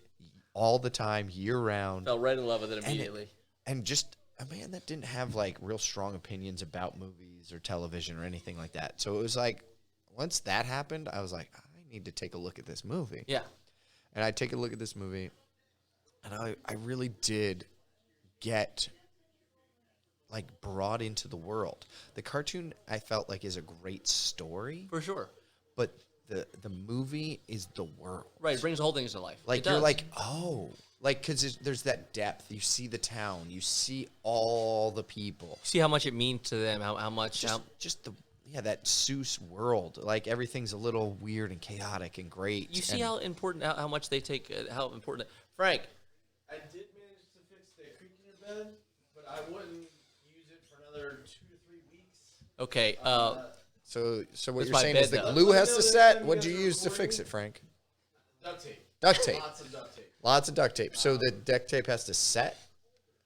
all the time, year round. Fell right in love with it immediately. And just a man that didn't have real strong opinions about movies or television or anything like that. So it was once that happened, I was like, I need to take a look at this movie. Yeah. And I take a look at this movie, and I really did get brought into the world. The cartoon, I felt is a great story. For sure. But the movie is the world. Right, it brings the whole thing to life. You're because there's that depth. You see the town. You see all the people. See how much it means to them, how much... that Seuss world. Everything's a little weird and chaotic and great. You see how important, how much they take, how important... Frank. I did manage to fix the creak in your bed, but I wouldn't use it for another 2 to 3 weeks. Okay, So what It's you're my saying bed, is the though. glue has to Next set? time you What'd guys you are use to fix recording- it, Frank? Duct tape. Duct tape. Lots of duct tape. Lots of duct tape. So the duct tape has to set?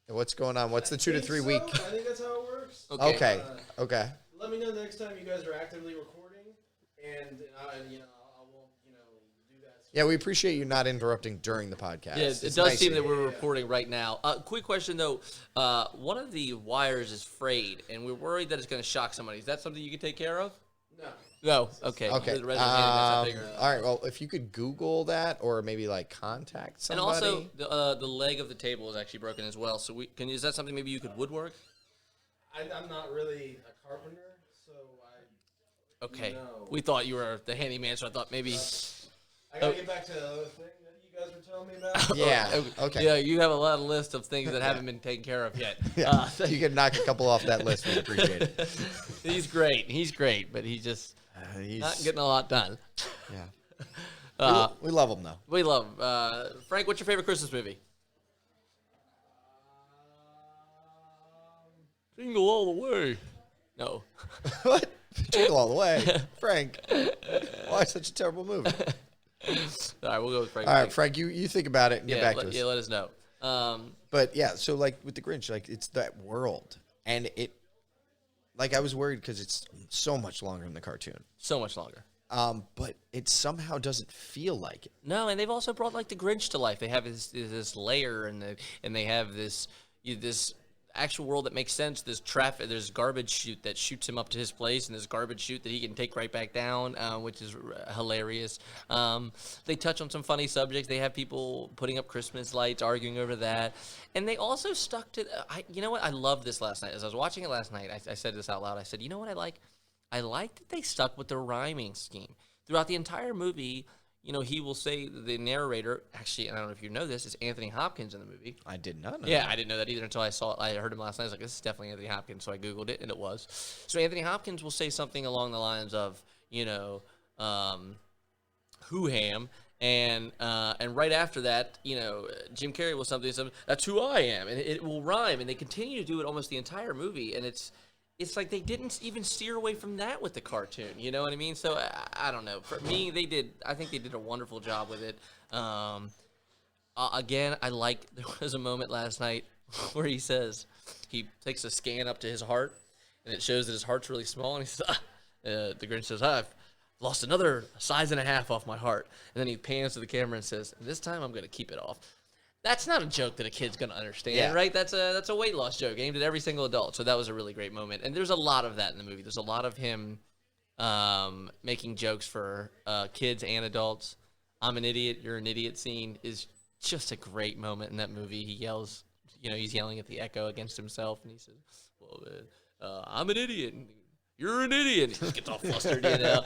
And what's going on? What's the 2 to 3 week? I think that's how it works. Okay. Okay. Let me know the next time you guys are actively recording, and I won't, do that. Yeah, we appreciate you not interrupting during the podcast. yeah, It's it does nice seem of that you. we're recording right now. Quick question, though. One of the wires is frayed, and we're worried that it's going to shock somebody. Is that something you can take care of? No. No. Okay. Okay. The resident hand, that's how big- All right. Well, if you could Google that or maybe contact And somebody. also, the leg of the table is actually broken as well. So is that something maybe you could woodwork? I'm not really a carpenter, so Okay. No. We thought you were the handyman, so I thought maybe. I gotta get back to the other thing that you guys were telling me about. Yeah. Okay. Yeah, you have a lot of list of things that haven't been taken care of yet. Yeah. You can knock a couple off that list. We appreciate it. He's great, but he's just not getting a lot done. Yeah. We love him though. We love him. Frank, what's your favorite Christmas movie? Jingle all the way. No. What? Jingle all the way, Frank. Why such a terrible movie? All right, we'll go with Frank. All right, Frank. You think about it and get back to us. Yeah, let us know. But yeah, so with the Grinch, it's that world, and it, I was worried because it's so much longer than the cartoon. So much longer. But it somehow doesn't feel like it. No, and they've also brought the Grinch to life. They have this layer, and they have this. actual world that makes sense. There's traffic. There's garbage chute that shoots him up to his place, and there's garbage chute that he can take right back down, which is hilarious. They touch on some funny subjects. They have people putting up Christmas lights, arguing over that, and they also stuck to. You know what? I loved this last night. As I was watching it last night, I said this out loud. I said, you know what I like? I like that they stuck with the rhyming scheme throughout the entire movie. You know, he will say, the narrator, actually, and I don't know if you know this, is Anthony Hopkins in the movie. I did not know. Yeah, that. I didn't know that either until I saw it. I heard him last night. I was like, this is definitely Anthony Hopkins. So I Googled it, and it was. So Anthony Hopkins will say something along the lines of, you know, hoo-ham. And right after that, you know, Jim Carrey will something, that's who I am. And it will rhyme. And they continue to do it almost the entire movie. And it's like they didn't even steer away from that with the cartoon. You know what I mean? So I don't know. For me, I think they did a wonderful job with it. Again, there was a moment last night where he says, he takes a scan up to his heart, and it shows that his heart's really small. And he says, the Grinch says, I've lost another size and a half off my heart. And then he pans to the camera and says, this time I'm going to keep it off. That's not a joke that a kid's going to understand, right? That's a weight loss joke aimed at every single adult. So that was a really great moment. And there's a lot of that in the movie. There's a lot of him making jokes for kids and adults. I'm an idiot, you're an idiot scene is just a great moment in that movie. He yells, you know, he's yelling at the echo against himself, and he says, well, I'm an idiot, and you're an idiot. And he just gets all flustered, you know.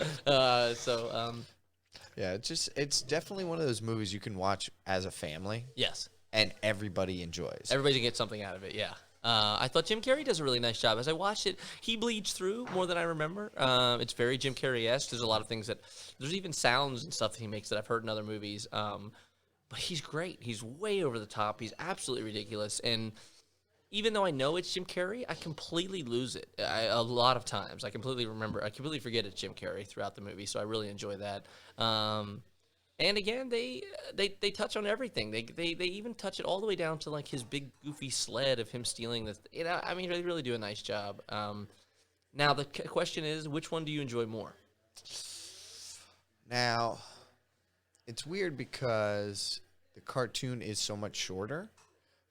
Yeah, it's definitely one of those movies you can watch as a family. Yes. And everybody enjoys. Everybody can get something out of it, yeah. I thought Jim Carrey does a really nice job. As I watched it, he bleeds through more than I remember. It's very Jim Carrey-esque. There's a lot of things there's even sounds and stuff that he makes that I've heard in other movies. But he's great. He's way over the top. He's absolutely ridiculous. And even though I know it's Jim Carrey, I completely lose it a lot of times. I completely forget it's Jim Carrey throughout the movie, so I really enjoy that. And again, they touch on everything. They even touch it all the way down to like his big goofy sled of him stealing this. You know, I mean, they really do a nice job. Now the question is, which one do you enjoy more? Now, it's weird because the cartoon is so much shorter.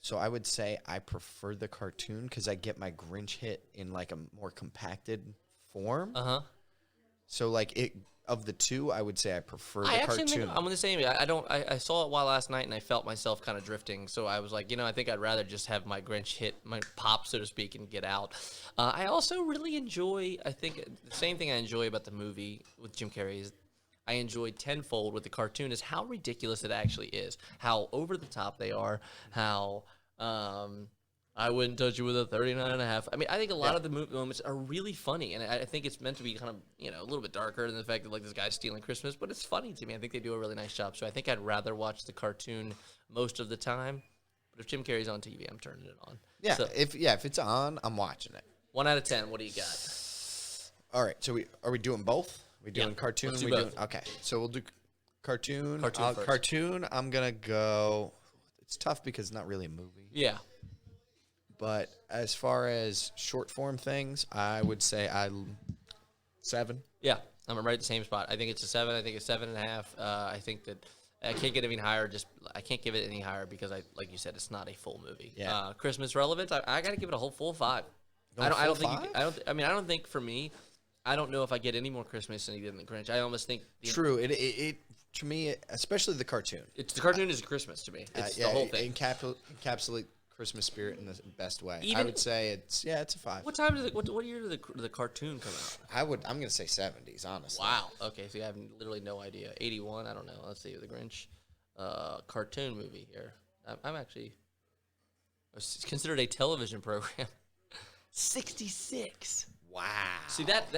So I would say I prefer the cartoon because I get my Grinch hit in like a more compacted form. So like of the two, I would say I prefer the cartoon. Think I'm the same. I saw it last night and I felt myself kind of drifting. So I was like, you know, I think I'd rather just have my Grinch hit my pop, so to speak, and get out. I also really enjoy. I think the same thing I enjoy about the movie with Jim Carrey is I enjoyed tenfold with the cartoon is how ridiculous it actually is, how over the top they are, how I wouldn't touch you with a 39.5. I mean, I think a lot of the moments are really funny, and I think it's meant to be kind of, you know, a little bit darker than the fact that like this guy's stealing Christmas, but it's funny to me. I think they do a really nice job. So I think I'd rather watch the cartoon most of the time. But if Jim Carrey's on TV, I'm turning it on. Yeah, So, if it's on, I'm watching it. 1 out of 10. What do you got? All right, so are we doing both? We doing cartoon? let's do we both. Okay, so we'll do cartoon. Cartoon first. Cartoon. I'm gonna go. It's tough because it's not really a movie. Yeah. But as far as short form things, I would say 7. Yeah, I'm right at the same spot. I think it's a 7. I think it's 7.5. I think that I can't get any higher. I can't give it any higher because like you said, it's not a full movie. Yeah. Christmas relevance. I got to give it a whole full 5. I don't think for me. I don't know if I get any more Christmas than he did in the Grinch. I almost think True. It to me, especially the cartoon. The cartoon is Christmas to me. It's the whole thing. Encapsulate Christmas spirit in the best way. I Even- would say it's a 5. What time did what year did the cartoon come out? I'm gonna say 70s, honestly. Wow. Okay, so I have literally no idea. 81. I don't know. Let's see the Grinch cartoon movie here. I'm actually it's considered a television program. 66. Wow. See that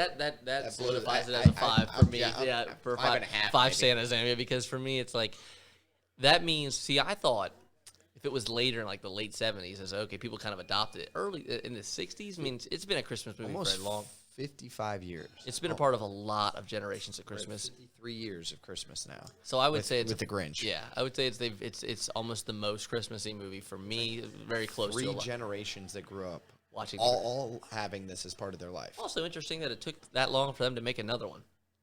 solidifies it I- as a I- 5 for me. yeah, Yeah, for 5.5 5 maybe. Santas anyway. Because for me, it's like that means. See, I thought if it was later in like the late 70s, as okay, people kind of adopted it. Early in the 60s, I mean, it's been a Christmas movie Almost for very long. 55 years. It's been a part of a lot of generations of Christmas. 53 years of Christmas now. So I would say it's with the Grinch. Yeah, I would say it's almost the most Christmassy movie for me. Very close to 3 a lot. generations that grew up Watching all having this as part of their life. Also interesting that it took that long for them to make another one.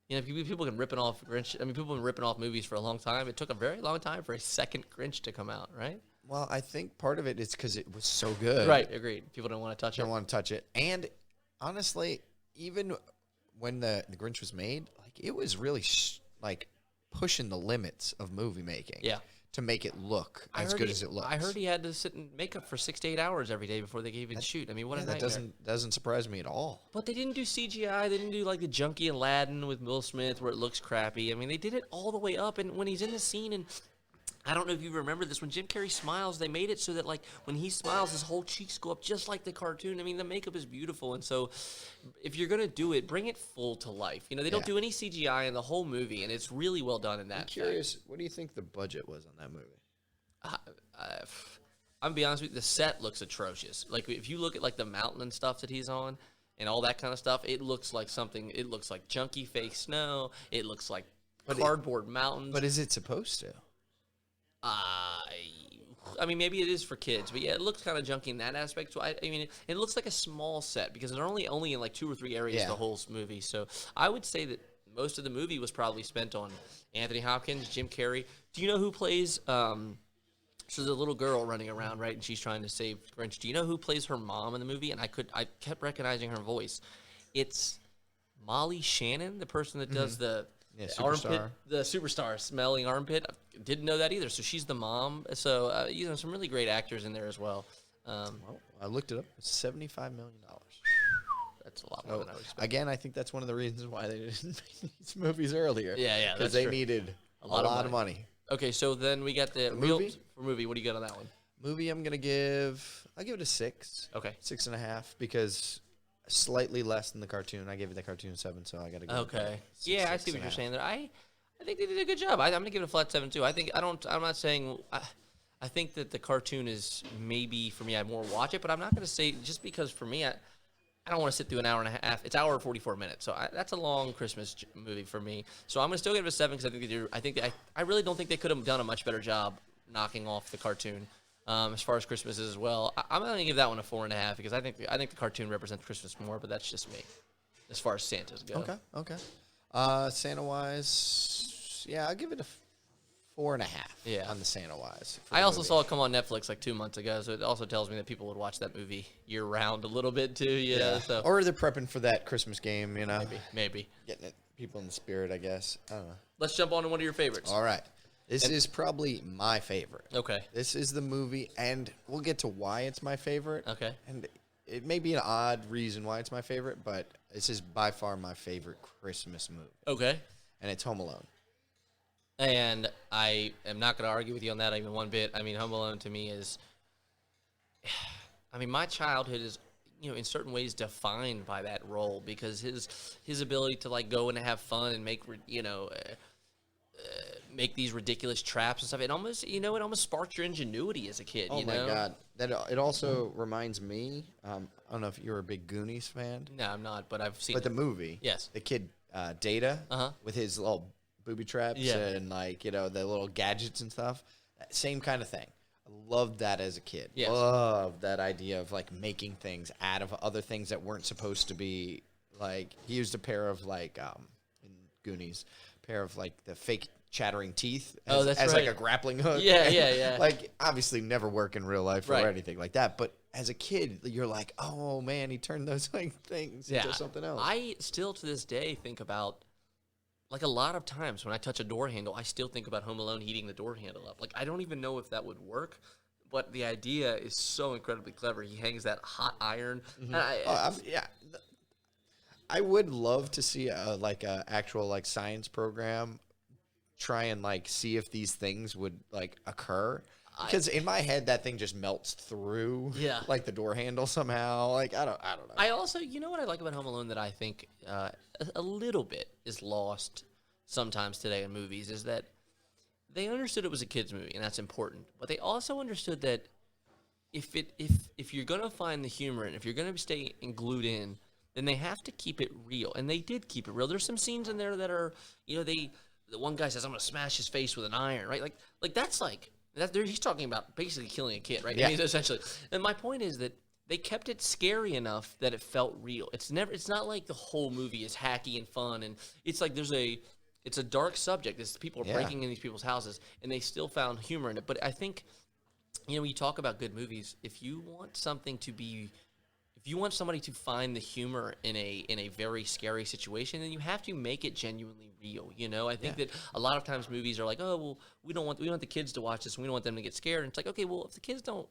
You know, people can ripping off Grinch. I mean, people have been ripping off movies for a long time. It took a very long time for a second Grinch to come out, right? Well, I think part of it is because it was so good. Right, agreed. People don't want to touch Don't it. want to touch it. And honestly, even when the Grinch was made, like it was really like pushing the limits of movie making. Yeah. To make it look I as heard good he- as it looks. I heard he had to sit in makeup for 6 to 8 hours every day before they could even shoot. I mean, what a that nightmare. doesn't surprise me at all. But they didn't do CGI. They didn't do like the junky Aladdin with Will Smith where it looks crappy. I mean, they did it all the way up. And when he's in the scene, and I don't know if you remember this, when Jim Carrey smiles, they made it so that like when he smiles, his whole cheeks go up just like the cartoon. I mean, the makeup is beautiful. And so if you're gonna do it, bring it full to life. You know, they don't Yeah. do any CGI in the whole movie, and it's really well done in that. I'm curious, what do you think the budget was on that movie? I'm gonna be honest with you, the set looks atrocious. Like if you look at like the mountain and stuff that he's on and all that kind of stuff, it looks like something. It looks like junky fake snow. It looks like cardboard mountains. But is it supposed to? I mean, maybe it is for kids, but yeah, it looks kind of junky in that aspect. So I mean, it looks like a small set because they're only in like 2 or 3 areas Yeah. the whole movie. So I would say that most of the movie was probably spent on Anthony Hopkins, Jim Carrey. Do you know who plays? So there's a little girl running around, right, and she's trying to save Grinch. Do you know who plays her mom in the movie? And I kept recognizing her voice. It's Molly Shannon, the person that does the Yeah, armpit, Superstar. the superstar smelling armpit. I didn't know that either. So she's the mom. So some really great actors in there as well. Well, I looked it up. It's $75 million. That's a lot more than I would expect. Again, I think that's one of the reasons why they didn't make these movies earlier. Yeah, Because that's they true. needed a lot lot of of money. Okay, so then we got the real movie? for movie. What do you got on that one? Movie, I'll give it a 6. Okay. 6.5 because slightly less than the cartoon. I gave it the cartoon 7, so I got to go. Okay. Yeah, I see what you're saying there. I think they did a good job. I'm gonna give it a flat 7 too. I'm not saying. I think that the cartoon is maybe for me. I'd more watch it, but I'm not gonna say just because for me. I don't want to sit through an hour and a half. It's hour and 44 minutes, so that's a long Christmas movie for me. So I'm gonna still give it a 7 because I really don't think they could have done a much better job knocking off the cartoon. As far as Christmas is as well, I'm gonna give that one a 4.5 because I think the cartoon represents Christmas more, but that's just me. As far as Santa's go. Okay. Santa wise, yeah, I'll give it a 4.5. Yeah. On the Santa wise. I also saw it come on Netflix like 2 months ago, so it also tells me that people would watch that movie year round a little bit too. Yeah. So Or they're prepping for that Christmas game, you know. maybe. Getting people in the spirit, I guess. I don't know. Let's jump on to one of your favorites. All right. This is probably my favorite. Okay. This is the movie, and we'll get to why it's my favorite. Okay. And it may be an odd reason why it's my favorite, but this is by far my favorite Christmas movie, Okay. and it's Home Alone. And I am not going to argue with you on that even one bit. I mean, Home Alone to me is, I mean, my childhood is, in certain ways defined by that role because his ability to like go and have fun and make, make these ridiculous traps and stuff. It almost, it almost sparked your ingenuity as a kid. Oh you my know? God! It also reminds me. I don't know if you're a big Goonies fan, No, I'm not, but I've seen but the it. movie, Yes. the kid Data, Uh-huh. with his little booby traps Yeah. and the little gadgets and stuff. Same kind of thing. I loved that as a kid. Yes. Loved that idea of like making things out of other things that weren't supposed to be. Like he used a pair of in Goonies, pair of like the fake chattering teeth as, Oh, that's as like right. a grappling hook. Yeah, And, yeah. Like obviously never work in real life Right. or anything like that. But as a kid, you're like, oh man, he turned those like things into something else. I still to this day think about, like a lot of times when I touch a door handle, I still think about Home Alone heating the door handle up. Like I don't even know if that would work, but the idea is so incredibly clever. He hangs that hot iron. And Yeah, I would love to see a actual science program try and see if these things would occur. Because in my head, that thing just melts through, Yeah. the door handle somehow. I don't know. I also, what I like about Home Alone that I think a little bit is lost sometimes today in movies is that they understood it was a kids movie and that's important, but they also understood that if you're gonna find the humor and if you're gonna stay glued in, then they have to keep it real, and they did keep it real. There's some scenes in there that are, the one guy says, "I'm gonna smash his face with an iron," right? That's he's talking about basically killing a kid, right? Yeah. I mean, essentially. And my point is that they kept it scary enough that it felt real. It's not like the whole movie is hacky and fun, and it's like it's a dark subject. People are Yeah. breaking in these people's houses, and they still found humor in it. But I think you know, when you talk about good movies, if you want something to be, if you want somebody to find the humor in a very scary situation, then you have to make it genuinely real. You know, I think that a lot of times movies are like, oh, well, we don't want the kids to watch this, and we don't want them to get scared. And it's like, okay, well, if the kids don't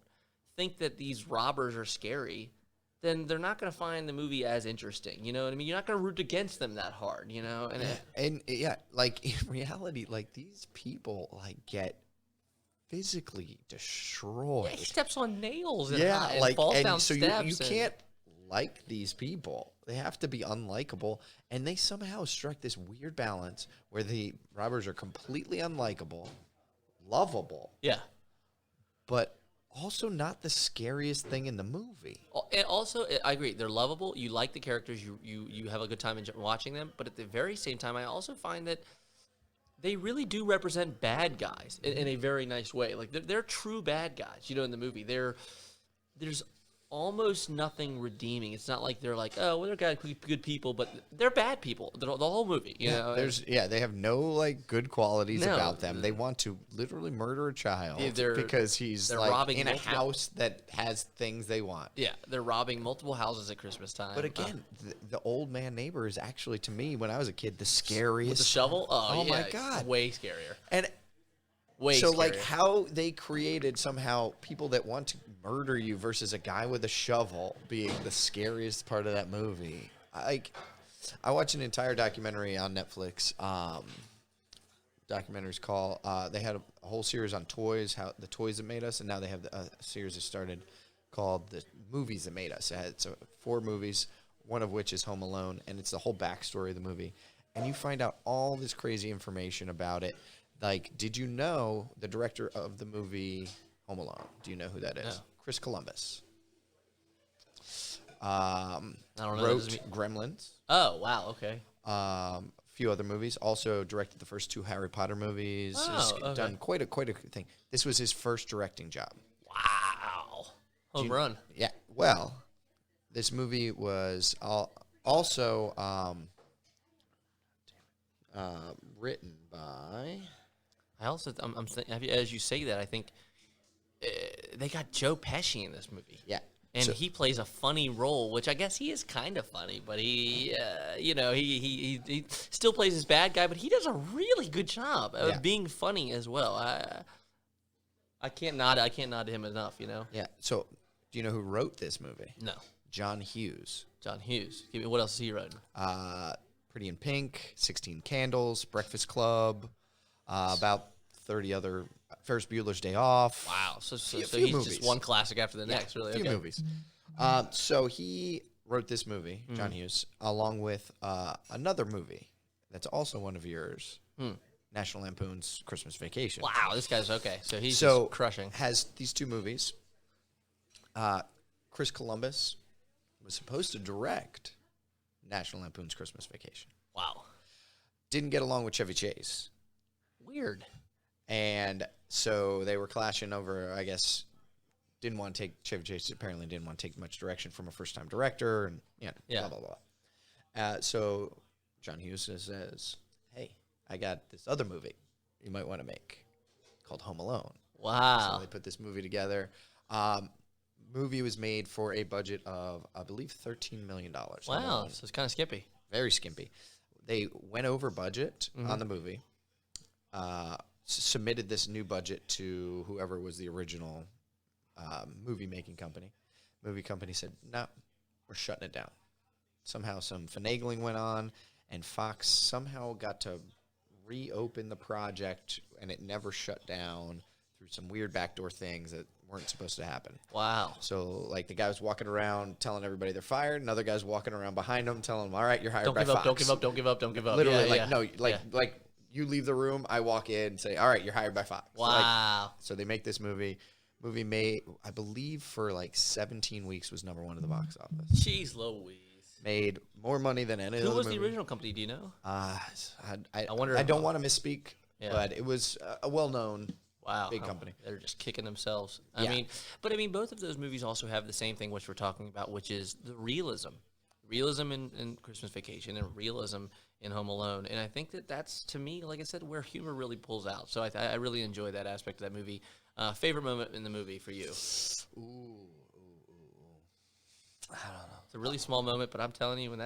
think that these robbers are scary, then they're not going to find the movie as interesting. You know what I mean? You're not going to root against them that hard. You know, And yeah, like in reality, like these people like get physically destroyed. he steps on nails and, Yeah, and like falls and down so steps. you and- can't like these people. They have to be unlikable, and they somehow struck this weird balance where the robbers are completely unlikable, lovable, Yeah. but also not the scariest thing in the movie. And also, I agree. They're lovable. You like the characters. You have a good time watching them. But at the very same time, I also find that they really do represent bad guys in a very nice way. Like they're true bad guys. You know, in the movie, there's almost nothing redeeming. It's not like they're like, oh, well, they're good people, but they're bad people. The whole movie, you know. They have no like good qualities No. about them. They want to literally murder a child they're- because he's they're like robbing in a multiple- house that has things they want. Yeah, they're robbing multiple houses at Christmas time. But again, the old man neighbor is actually, to me, when I was a kid, the scariest. with the shovel. Oh, my yeah, God. way scarier. And Way so, scarier. like, how they created somehow people that want to murder you versus a guy with a shovel being the scariest part of that movie. I watched an entire documentary on Netflix. Documentaries called. They had a whole series on toys, how the toys that made us, and now they have a series that started called the movies that made us. It had 4 movies, one of which is Home Alone, and it's the whole backstory of the movie. And you find out all this crazy information about it. Like, did you know the director of the movie Home Alone? Do you know who that is? No. Chris Columbus. I don't know. That Wrote doesn't mean- Gremlins. Oh, wow. Okay. A few other movies. Also directed the first 2 Harry Potter movies. Oh, Has okay. done quite a thing. This was his first directing job. Wow. Home run. Yeah. Well, this movie was also written by. I also, as you say that, I think they got Joe Pesci in this movie. Yeah. And So- he plays a funny role, which I guess he is kind of funny, but he still plays his bad guy, but he does a really good job of Yeah. being funny as well. I can't nod to him enough, you know? Yeah. So, do you know who wrote this movie? No. John Hughes. John Hughes. Give me, what else has he written? Pretty in Pink, 16 Candles, Breakfast Club, about 30 other. Ferris Bueller's Day Off. Wow. So few he's movies. just one classic after the next, really. A few Okay. movies. So he wrote this movie, John Hughes, along with another movie that's also one of yours, National Lampoon's Christmas Vacation. Wow, this guy's okay. So he's So just crushing. has these 2 movies. Chris Columbus was supposed to direct National Lampoon's Christmas Vacation. Wow. Didn't get along with Chevy Chase. Weird. And so they were clashing over, I guess, didn't want to take, Chevy Chase apparently didn't want to take much direction from a first-time director, and Yeah. blah, blah, blah. So John Hughes says, hey, I got this other movie you might want to make called Home Alone. Wow. So they put this movie together. Movie was made for a budget of, I believe, $13 million. Home Wow. Alone. So it's kind of skimpy. Very skimpy. They went over budget on the movie. Submitted this new budget to whoever was the original movie making company. Movie company said, no, we're shutting it down. Somehow some finagling went on, and Fox somehow got to reopen the project, and it never shut down through some weird backdoor things that weren't supposed to happen. Wow. So, like, the guy was walking around telling everybody they're fired. Another guy's walking around behind them telling them, all right, you're hired Don't by give up, Fox. don't give up, don't give up, don't give up. Literally, Yeah, like, yeah. no, like, Yeah. like you leave the room, I walk in and say, all right, you're hired by Fox. Wow. So they make this movie. Movie made, I believe, for like 17 weeks was #1 at the box office. Jeez Louise. Made more money than any Who other was movie. the original company, do you know? I wonder I if- don't want to misspeak, Yeah. but it was a well-known. Wow. Big company. They're just kicking themselves. Yeah. I mean, both of those movies also have the same thing which we're talking about, which is the realism. Realism in Christmas Vacation and realism in Home Alone. And I think that that's, to me, like I said, where humor really pulls out. So I really enjoy that aspect of that movie. Favorite moment in the movie for you? I don't know. It's a really small moment, but I'm telling you, when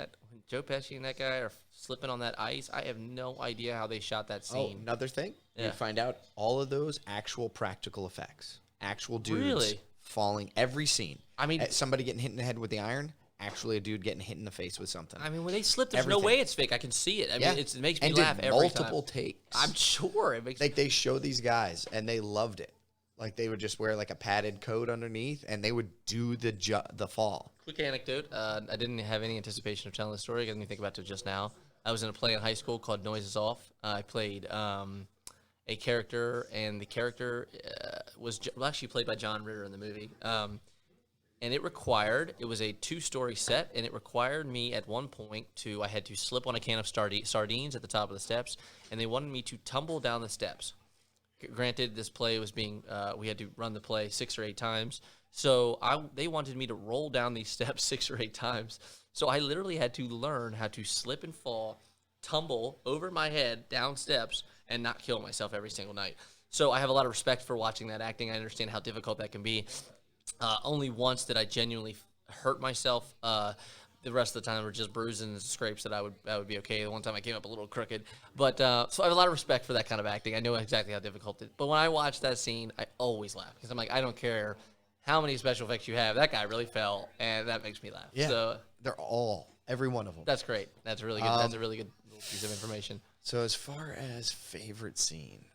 Joe Pesci and that guy are slipping on that ice, I have no idea how they shot that Oh, scene. another thing. Yeah. You find out all of those actual practical effects. Actual dudes Really? falling every scene. I mean- somebody getting hit in the head with the iron. Actually, a dude getting hit in the face with something. I mean, when they slip, there's no Everything. way it's fake. I can see it. I mean, it makes me and laugh did every multiple time. takes. I'm sure it makes. Like they show these guys and they loved it. Like they would just wear like a padded coat underneath and they would do the fall. Quick anecdote. I didn't have any anticipation of telling the story. I didn't think about it just now. I was in a play in high school called Noises Off. I played a character, and the character was actually played by John Ritter in the movie. And it was a 2-story set, and it required me at one point I had to slip on a can of sardines at the top of the steps, and they wanted me to tumble down the steps. Granted, this play was we had to run the play 6 or 8 times, so they wanted me to roll down these steps 6 or 8 times. So I literally had to learn how to slip and fall, tumble over my head down steps, and not kill myself every single night. So I have a lot of respect for watching that acting. I understand how difficult that can be. Only once did I genuinely hurt myself. The rest of the time were just bruises and scrapes that I would be okay. The one time I came up a little crooked. But so I have a lot of respect for that kind of acting. I know exactly how difficult it is. But when I watch that scene, I always laugh. Because I'm like, I don't care how many special effects you have. That guy really fell, and that makes me laugh. Yeah, So they're every one of them. that's great. That's really good. That's a really good little piece of information. So as far as favorite scene,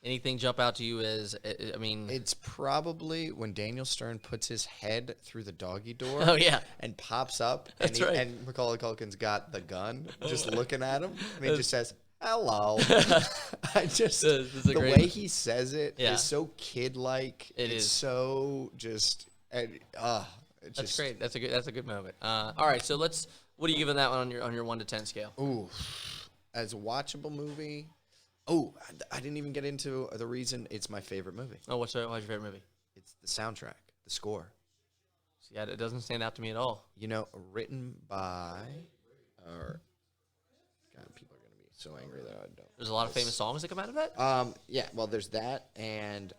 Anything jump out to you as, I mean... it's probably when Daniel Stern puts his head through the doggy door. Oh, yeah. And pops up. That's and right. And Macaulay Culkin's got the gun, just looking at him, and he just says, "Hello." I just This is a the great- way he says it is Yeah. so kid-like. It it's is. so just. That's great. That's a good moment. All right, so what are you giving that one on your 1 to 10 scale? Ooh, as a watchable movie. Oh, I didn't even get into the reason it's my favorite movie. Oh, what's your favorite movie? It's the soundtrack, the score. Yeah, it doesn't stand out to me at all. You know, written by, or God, people are gonna be so angry that I don't. There's a lot of famous songs that come out of that. Yeah. Well, there's that and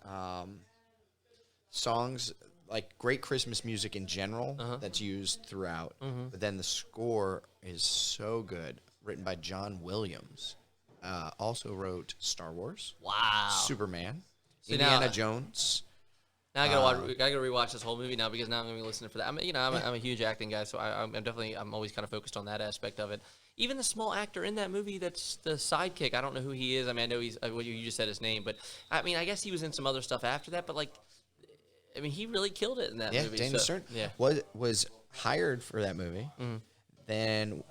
songs like great Christmas music in general that's used throughout. But then the score is so good, written by John Williams. Also wrote Star Wars, Wow. Superman, See, Indiana now- Jones. Now I gotta rewatch this whole movie now because now I'm gonna be listening for that. I'm a huge acting guy, so I'm always kind of focused on that aspect of it. Even the small actor in that movie that's the sidekick, I don't know who he is. I mean, I know he's well, you just said his name, but I mean, I guess he was in some other stuff after that. But like, I mean, he really killed it in that Yeah, movie. Daniel so, Stern Yeah. was hired for that movie. Then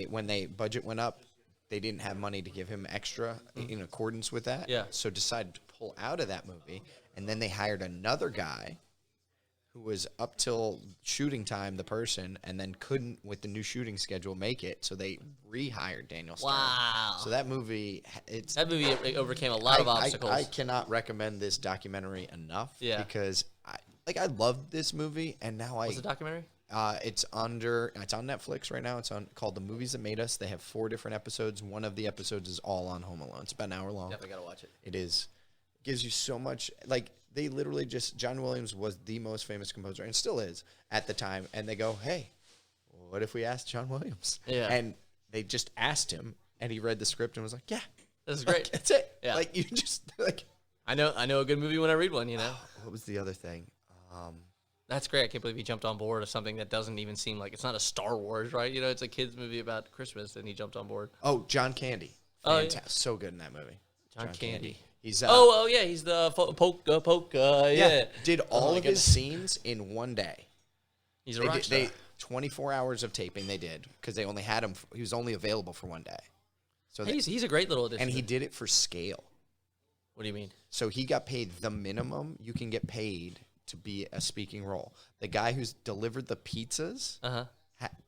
when they budget went up, they didn't have money to give him extra in accordance with that. Yeah. So decided to pull out of that movie, and then they hired another guy who was up till shooting time, the person, and then couldn't with the new shooting schedule make it. So they rehired Daniel Stern. Wow. So that movie, That movie overcame a lot of obstacles. I cannot recommend this documentary enough. Yeah. Because I loved this movie, and now What's the documentary? it's on Netflix right now. It's called The Movies That Made Us. They have 4 different episodes. One of the episodes is all on Home Alone. It's about an hour long. Definitely gotta watch it. It is. Gives you so much. Like, they literally John Williams was the most famous composer, and still is at the time. And they go, hey, what if we asked John Williams? Yeah. And they just asked him, and he read the script and was like, yeah. This is Like, great. that's it. Yeah. Like, you just, like. I know a good movie when I read one. What was the other thing? That's great. I can't believe he jumped on board of something that doesn't even seem like it's not a Star Wars, right? It's a kids movie about Christmas, and he jumped on board. Oh, John Candy. Oh, yeah. Fantastic. So good in that movie. John Candy. He's Oh yeah, he's the poke. Yeah. Did Oh all my of his goodness. scenes in one day. He's a rock star. 24 hours of taping they did because they only had him. He was only available for one day. So He's a great little addition. and he did it for scale. What do you mean? So he got paid the minimum you can get paid to be a speaking role. The guy who's delivered the pizzas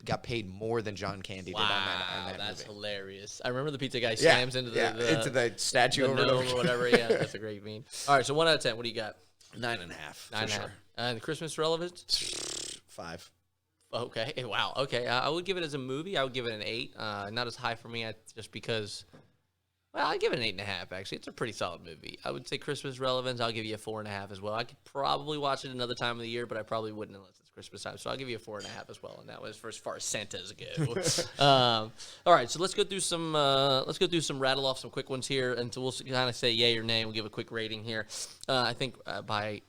got paid more than John Candy did on that that's movie. hilarious. I remember the pizza guy slams into into the statue the over and gnome over or whatever. Yeah, that's a great meme. All right, so 1 out of 10. What do you got? 9.5. 9.5. Sure. And Christmas relevance? 5. Okay. Wow. Okay. I would give it as a movie. I would give it an 8. Not as high for me, just because Well, I give it an 8.5. Actually, it's a pretty solid movie. I would say Christmas relevance. I'll give you a 4.5 as well. I could probably watch it another time of the year, but I probably wouldn't unless it's Christmas time. So I'll give you a 4.5 as well. And that was for as far as Santas go. All right, so let's go through some. Rattle off some quick ones here, and so we'll kind of say yay or nay. We'll give a quick rating here. I think by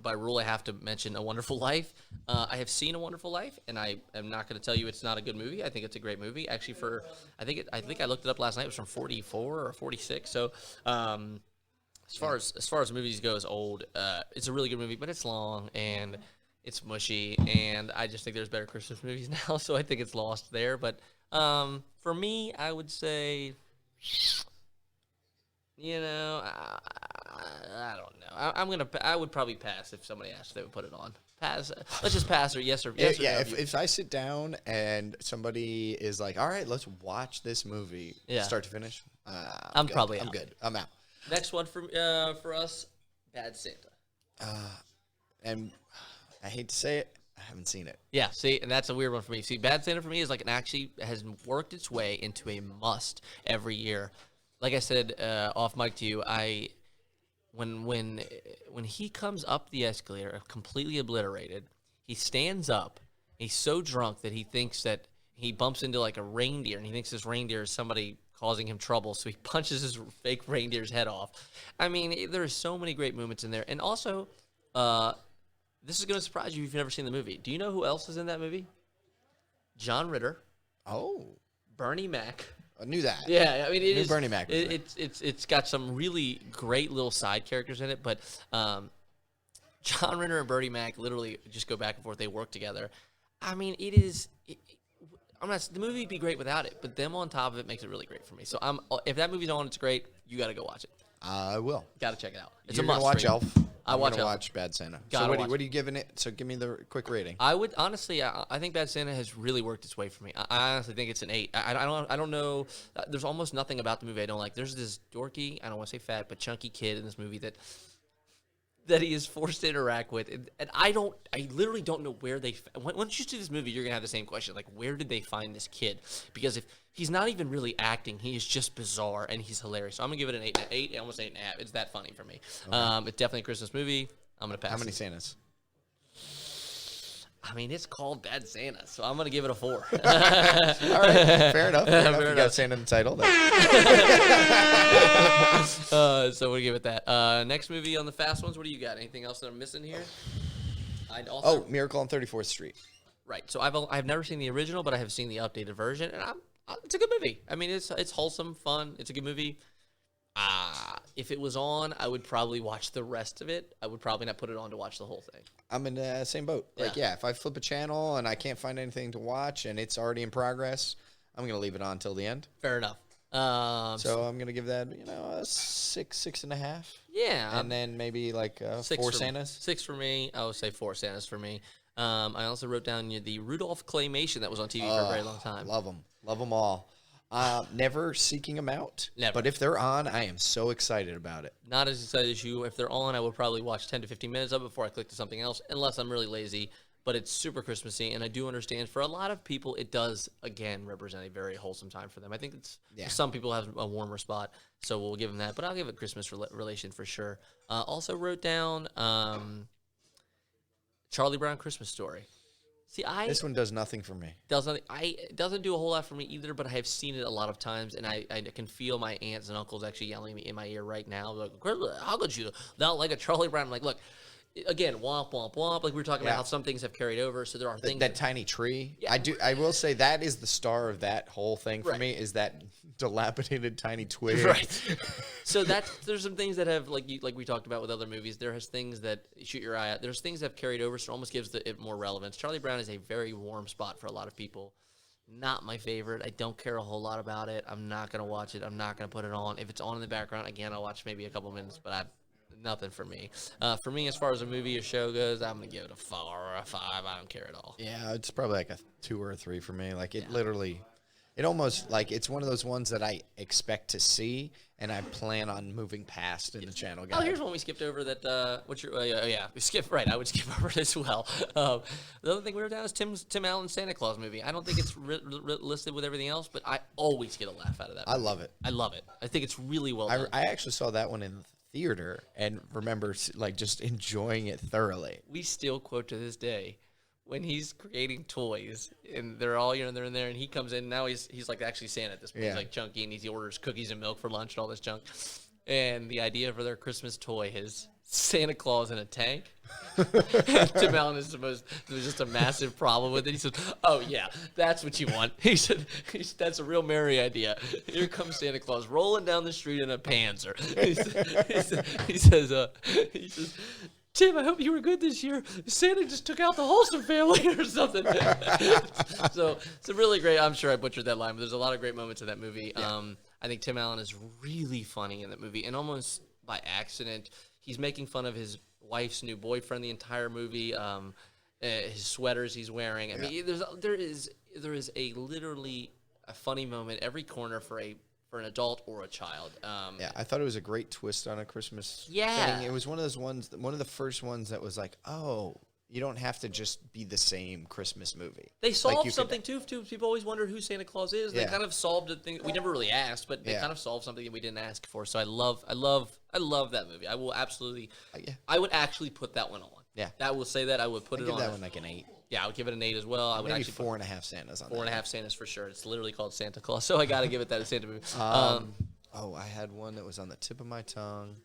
rule, I have to mention A Wonderful Life. I have seen A Wonderful Life, and I am not going to tell you it's not a good movie. I think it's a great movie. Actually, I think I looked it up last night. It was from 44 or 46. So, as far as movies go, it's old. It's a really good movie, but it's long and it's mushy, and I just think there's better Christmas movies now. So I think it's lost there. But for me, I would say, I don't know. I would probably pass if somebody asked if they would put it on. Pass. Let's just pass or yes or yes. Yeah, or no. if I sit down and somebody is like, "All right, let's watch this movie, start to finish," I'm good. probably I'm out. good. I'm out. Next one for us, Bad Santa. And I hate to say it, I haven't seen it. Yeah, see, and that's a weird one for me. See, Bad Santa for me is like actually has worked its way into a must every year. Like I said off mic to you, when he comes up the escalator, completely obliterated, he stands up. He's so drunk that he thinks that he bumps into like a reindeer, and he thinks this reindeer is somebody causing him trouble, so he punches his fake reindeer's head off. I mean, there are so many great moments in there. And also, this is going to surprise you if you've never seen the movie. Do you know who else is in that movie? John Ritter, Oh, Bernie Mac. I knew that. Yeah, I mean, it Knew is. Bernie Mac was in it. It's got some really great little side characters in it, but John Ritter and Bernie Mac literally just go back and forth. They work together. I mean, the movie would be great without it, but them on top of it makes it really great for me. So if that movie's on, it's great. You got to go watch it. I will. Got to check it out. It's You're a gonna must. watch for you. Elf. I'm watch gonna Elf. watch Bad Santa. Gotta So watch what are you giving it? So give me the quick rating. I would honestly, I think Bad Santa has really worked its way for me. I honestly think it's an 8. I don't know. There's almost nothing about the movie I don't like. There's this dorky, I don't want to say fat, but chunky kid in this movie that he is forced to interact with, and I literally don't know where they. Once you see this movie, you're gonna have the same question, like where did they find this kid? Because if he's not even really acting, he is just bizarre and he's hilarious. So I'm gonna give it an 8, almost 8.5. It's that funny for me. Okay. It's definitely a Christmas movie. I'm gonna pass. How many it. Santas? I mean, it's called Bad Santa, so I'm gonna give it a 4. All right, fair enough. Fair enough. You enough. got Santa in the title. So we'll give it that. Next movie on the fast ones. What do you got? Anything else that I'm missing here? Oh, Miracle on 34th Street. Right. So I've never seen the original, but I have seen the updated version, and it's a good movie. I mean, it's wholesome, fun. It's a good movie. If it was on, I would probably watch the rest of it. I would probably not put it on to watch the whole thing. I'm in the same boat. Like, yeah, if I flip a channel and I can't find anything to watch and it's already in progress, I'm gonna leave it on till the end. Fair enough. So I'm gonna give that, a 6.5. Yeah. And then maybe like 4 Santas. 6 for me. I would say 4 Santas for me. I also wrote down the Rudolph claymation that was on TV for a very long time. Love them all. Never seeking them out. Never. But if they're on, I am so excited about it. Not as excited as you. If they're on, I would probably watch 10 to 15 minutes of it before I click to something else, unless I'm really lazy. But it's super Christmassy, and I do understand for a lot of people, it does, again, represent a very wholesome time for them. I think some people have a warmer spot, so we'll give them that. But I'll give it Christmas relation for sure. Also wrote down Charlie Brown Christmas Story. See, This one does nothing for me. It doesn't do a whole lot for me either, but I have seen it a lot of times, and I can feel my aunts and uncles actually yelling at me in my ear right now. Like, how could you not like a Charlie Brown? I'm like, look, again, womp, womp, womp. Like we were talking about how some things have carried over, so there are things. That tiny tree. Yeah. I will say that is the star of that whole thing for Right. me, is that dilapidated tiny twig. Right. So there's some things that have, like we talked about with other movies, there has things that shoot your eye out. There's things that have carried over, so it almost gives it more relevance. Charlie Brown is a very warm spot for a lot of people. Not my favorite. I don't care a whole lot about it. I'm not going to watch it. I'm not going to put it on. If it's on in the background, again, I'll watch maybe a couple minutes, but nothing for me. For me, as far as a movie or show goes, I'm going to give it a 4 or a 5. I don't care at all. Yeah, it's probably like a 2 or a 3 for me. Like, it literally... it almost like it's one of those ones that I expect to see, and I plan on moving past in the channel guide. Oh, here's one we skipped over that, what's your, yeah, we skipped, right, I would skip over it as well. The other thing we wrote down is Tim Allen's Santa Claus movie. I don't think it's listed with everything else, but I always get a laugh out of that I movie. love it. I love it. I think it's really well done. I actually saw that one in the theater and remember like just enjoying it thoroughly. We still quote to this day when he's creating toys and they're all, they're in there and he comes in. Now he's like actually Santa at this point. Yeah. He's like chunky and he orders cookies and milk for lunch and all this junk. And the idea for their Christmas toy is Santa Claus in a tank. Tim Allen is there's just a massive problem with it. He said, "Oh yeah, that's what you want." He said, "That's a real merry idea." Here comes Santa Claus rolling down the street in a Panzer. He says, "Tim, I hope you were good this year. Santa just took out the Wholesome family or something." So it's a really great. I'm sure I butchered that line, but there's a lot of great moments in that movie. Yeah. I think Tim Allen is really funny in that movie, and almost by accident, he's making fun of his wife's new boyfriend the entire movie. His sweaters he's wearing. I mean, there is a literally a funny moment every corner for an adult or a child. Yeah, I thought it was a great twist on a Christmas Yeah. thing. It was one of those ones, one of the first ones that was like, oh, you don't have to just be the same Christmas movie. They Like, solved you something too. People always wondered who Santa Claus is. They Yeah. kind of solved a thing we never really asked, but they Yeah. kind of solved something that we didn't ask for. So I love that movie. I will absolutely. Yeah. I would actually put that one on. Yeah. That will say that I would put I it give on. that one like an 8. Yeah, I would give it an 8 as well. I would Maybe actually put 4.5 Santas on 4.5 Santas for sure. It's literally called Santa Claus, so I got to give it that Santa movie. Oh, I had one that was on the tip of my tongue.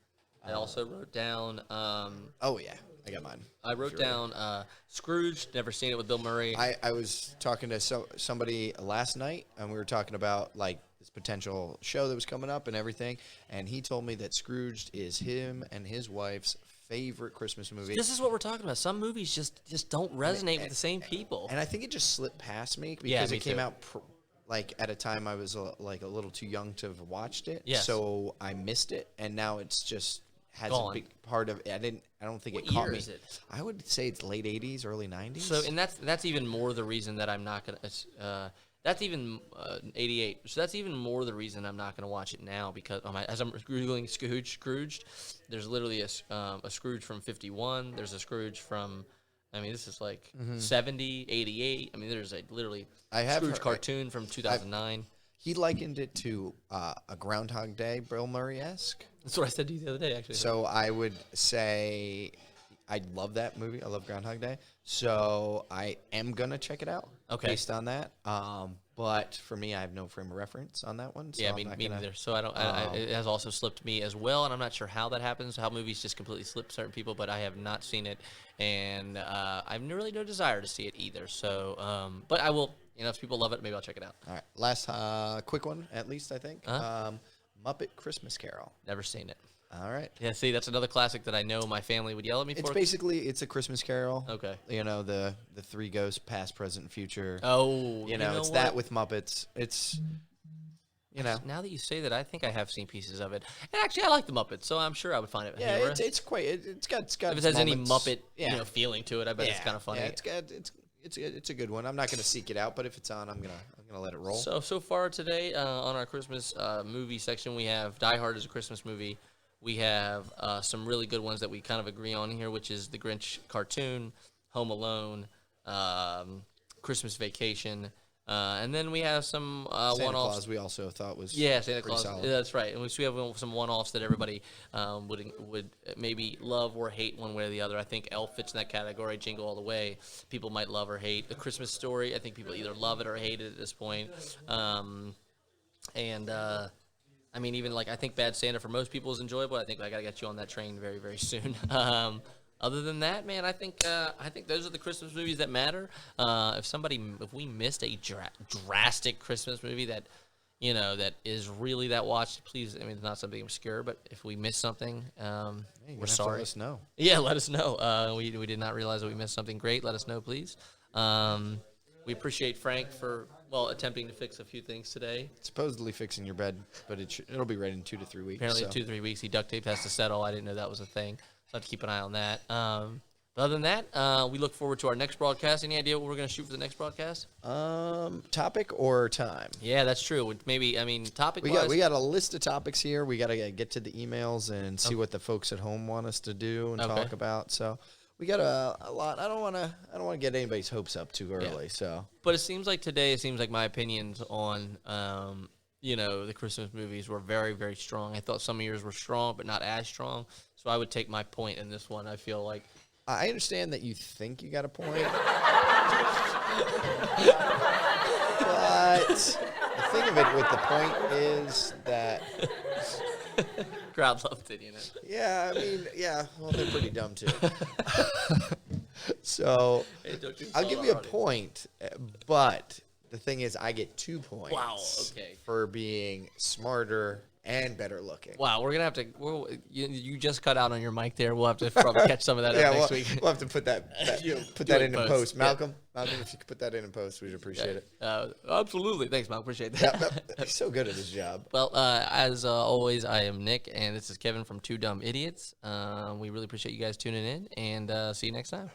I also wrote down. Oh, yeah. I got mine. I wrote down Scrooge. Never seen it with Bill Murray. I was talking to somebody last night, and we were talking about, like, this potential show that was coming up and everything, and he told me that Scrooged is him and his wife's favorite Christmas movie. This is what we're talking about. Some movies just don't resonate with the same people. And I think it just slipped past me because Yeah, me it came too. out like at a time I was like a little too young to have watched it. Yes. So I missed it, and now it's just has Gone. a big part of. I don't think What it caught year me. is it? I would say it's late '80s, early '90s. So, and that's even more the reason that I'm not gonna. That's even 88. So that's even more the reason I'm not gonna watch it now because as I'm googling Scrooged, there's literally a Scrooge from 51. There's a Scrooge from. I mean, this is like 70, 88. I mean, there's literally I have Scrooge heard- cartoon from 2009. he likened it to a Groundhog Day, Bill Murray-esque. That's what I said to you the other day, actually. So I would say I love that movie. I love Groundhog Day. So I am gonna check it out. Okay. Based on that. But for me, I have no frame of reference on that one. So yeah, I'm me not gonna- neither. So I don't. It has also slipped me as well, and I'm not sure how that happens. How movies just completely slip certain people, but I have not seen it, and I've really no desire to see it either. So, but I will. If people love it, maybe I'll check it out. All right, last quick one, at least I think. Uh-huh. Muppet Christmas Carol. Never seen it. All right. Yeah, see, that's another classic that I know my family would yell at me It's for. basically it's a Christmas Carol. Okay. You know the three ghosts, past, present, and future. Oh, you know it's what? that with Muppets. It's Now that you say that, I think I have seen pieces of it. And actually, I like the Muppets, so I'm sure I would find it yeah, humorous. it's quite it's got if it its has any moments. Muppet feeling to it, I bet it's kind of funny. Yeah, it's a good one. I'm not gonna seek it out, but if it's on, I'm gonna let it roll. So far today on our Christmas movie section, we have Die Hard as a Christmas movie. We have some really good ones that we kind of agree on here, which is The Grinch cartoon, Home Alone, Christmas Vacation, and then we have some Santa one-offs. Claus we also thought was Santa pretty Claus. solid. Yeah, that's right. And we have some one-offs that everybody would maybe love or hate one way or the other. I think Elf fits in that category. Jingle All the Way, people might love or hate. The Christmas Story, I think people either love it or hate it at this point. I mean, even I think Bad Santa for most people is enjoyable. I think I gotta get you on that train very, very soon. Other than that, man, I think those are the Christmas movies that matter. If we missed a drastic Christmas movie that that is really that watched, please. I mean, it's not something obscure, but if we missed something, we're sorry. Let us know. Yeah, let us know. We did not realize that we missed something great. Let us know, please. We appreciate Frank for attempting to fix a few things today. Supposedly fixing your bed, but it'll be ready in 2 to 3 weeks. Apparently, so. in 2 to 3 weeks, he duct tape has to settle. I didn't know that was a thing, so I have to keep an eye on that. But other than that, we look forward to our next broadcast. Any idea what we're going to shoot for the next broadcast? Topic or time? Yeah, that's true. Maybe, topic wise. We got a list of topics here. We got to get to the emails and see what the folks at home want us to do and talk about. So we got a lot. I don't want to get anybody's hopes up too early. So, but it seems like my opinions on the Christmas movies were very, very strong. I thought some of yours were strong, but not as strong. So I would take my point in this one. I feel like. I understand that you think you got a point. But the thing of it with the point is that... Crowd loved it, Yeah, well, they're pretty dumb, too. So, I'll give you a point, but the thing is I get 2 points. Wow, okay. For being smarter and better looking. Wow, we're gonna have to. You just cut out on your mic there. We'll have to probably catch some of that up next week. We'll have to put that in post. Malcolm, if you could put that in post, we'd appreciate it. Absolutely, thanks, Malcolm. Appreciate that. He's so good at his job. Well, as always, I am Nick, and this is Kevin from Two Dumb Idiots. We really appreciate you guys tuning in, and see you next time.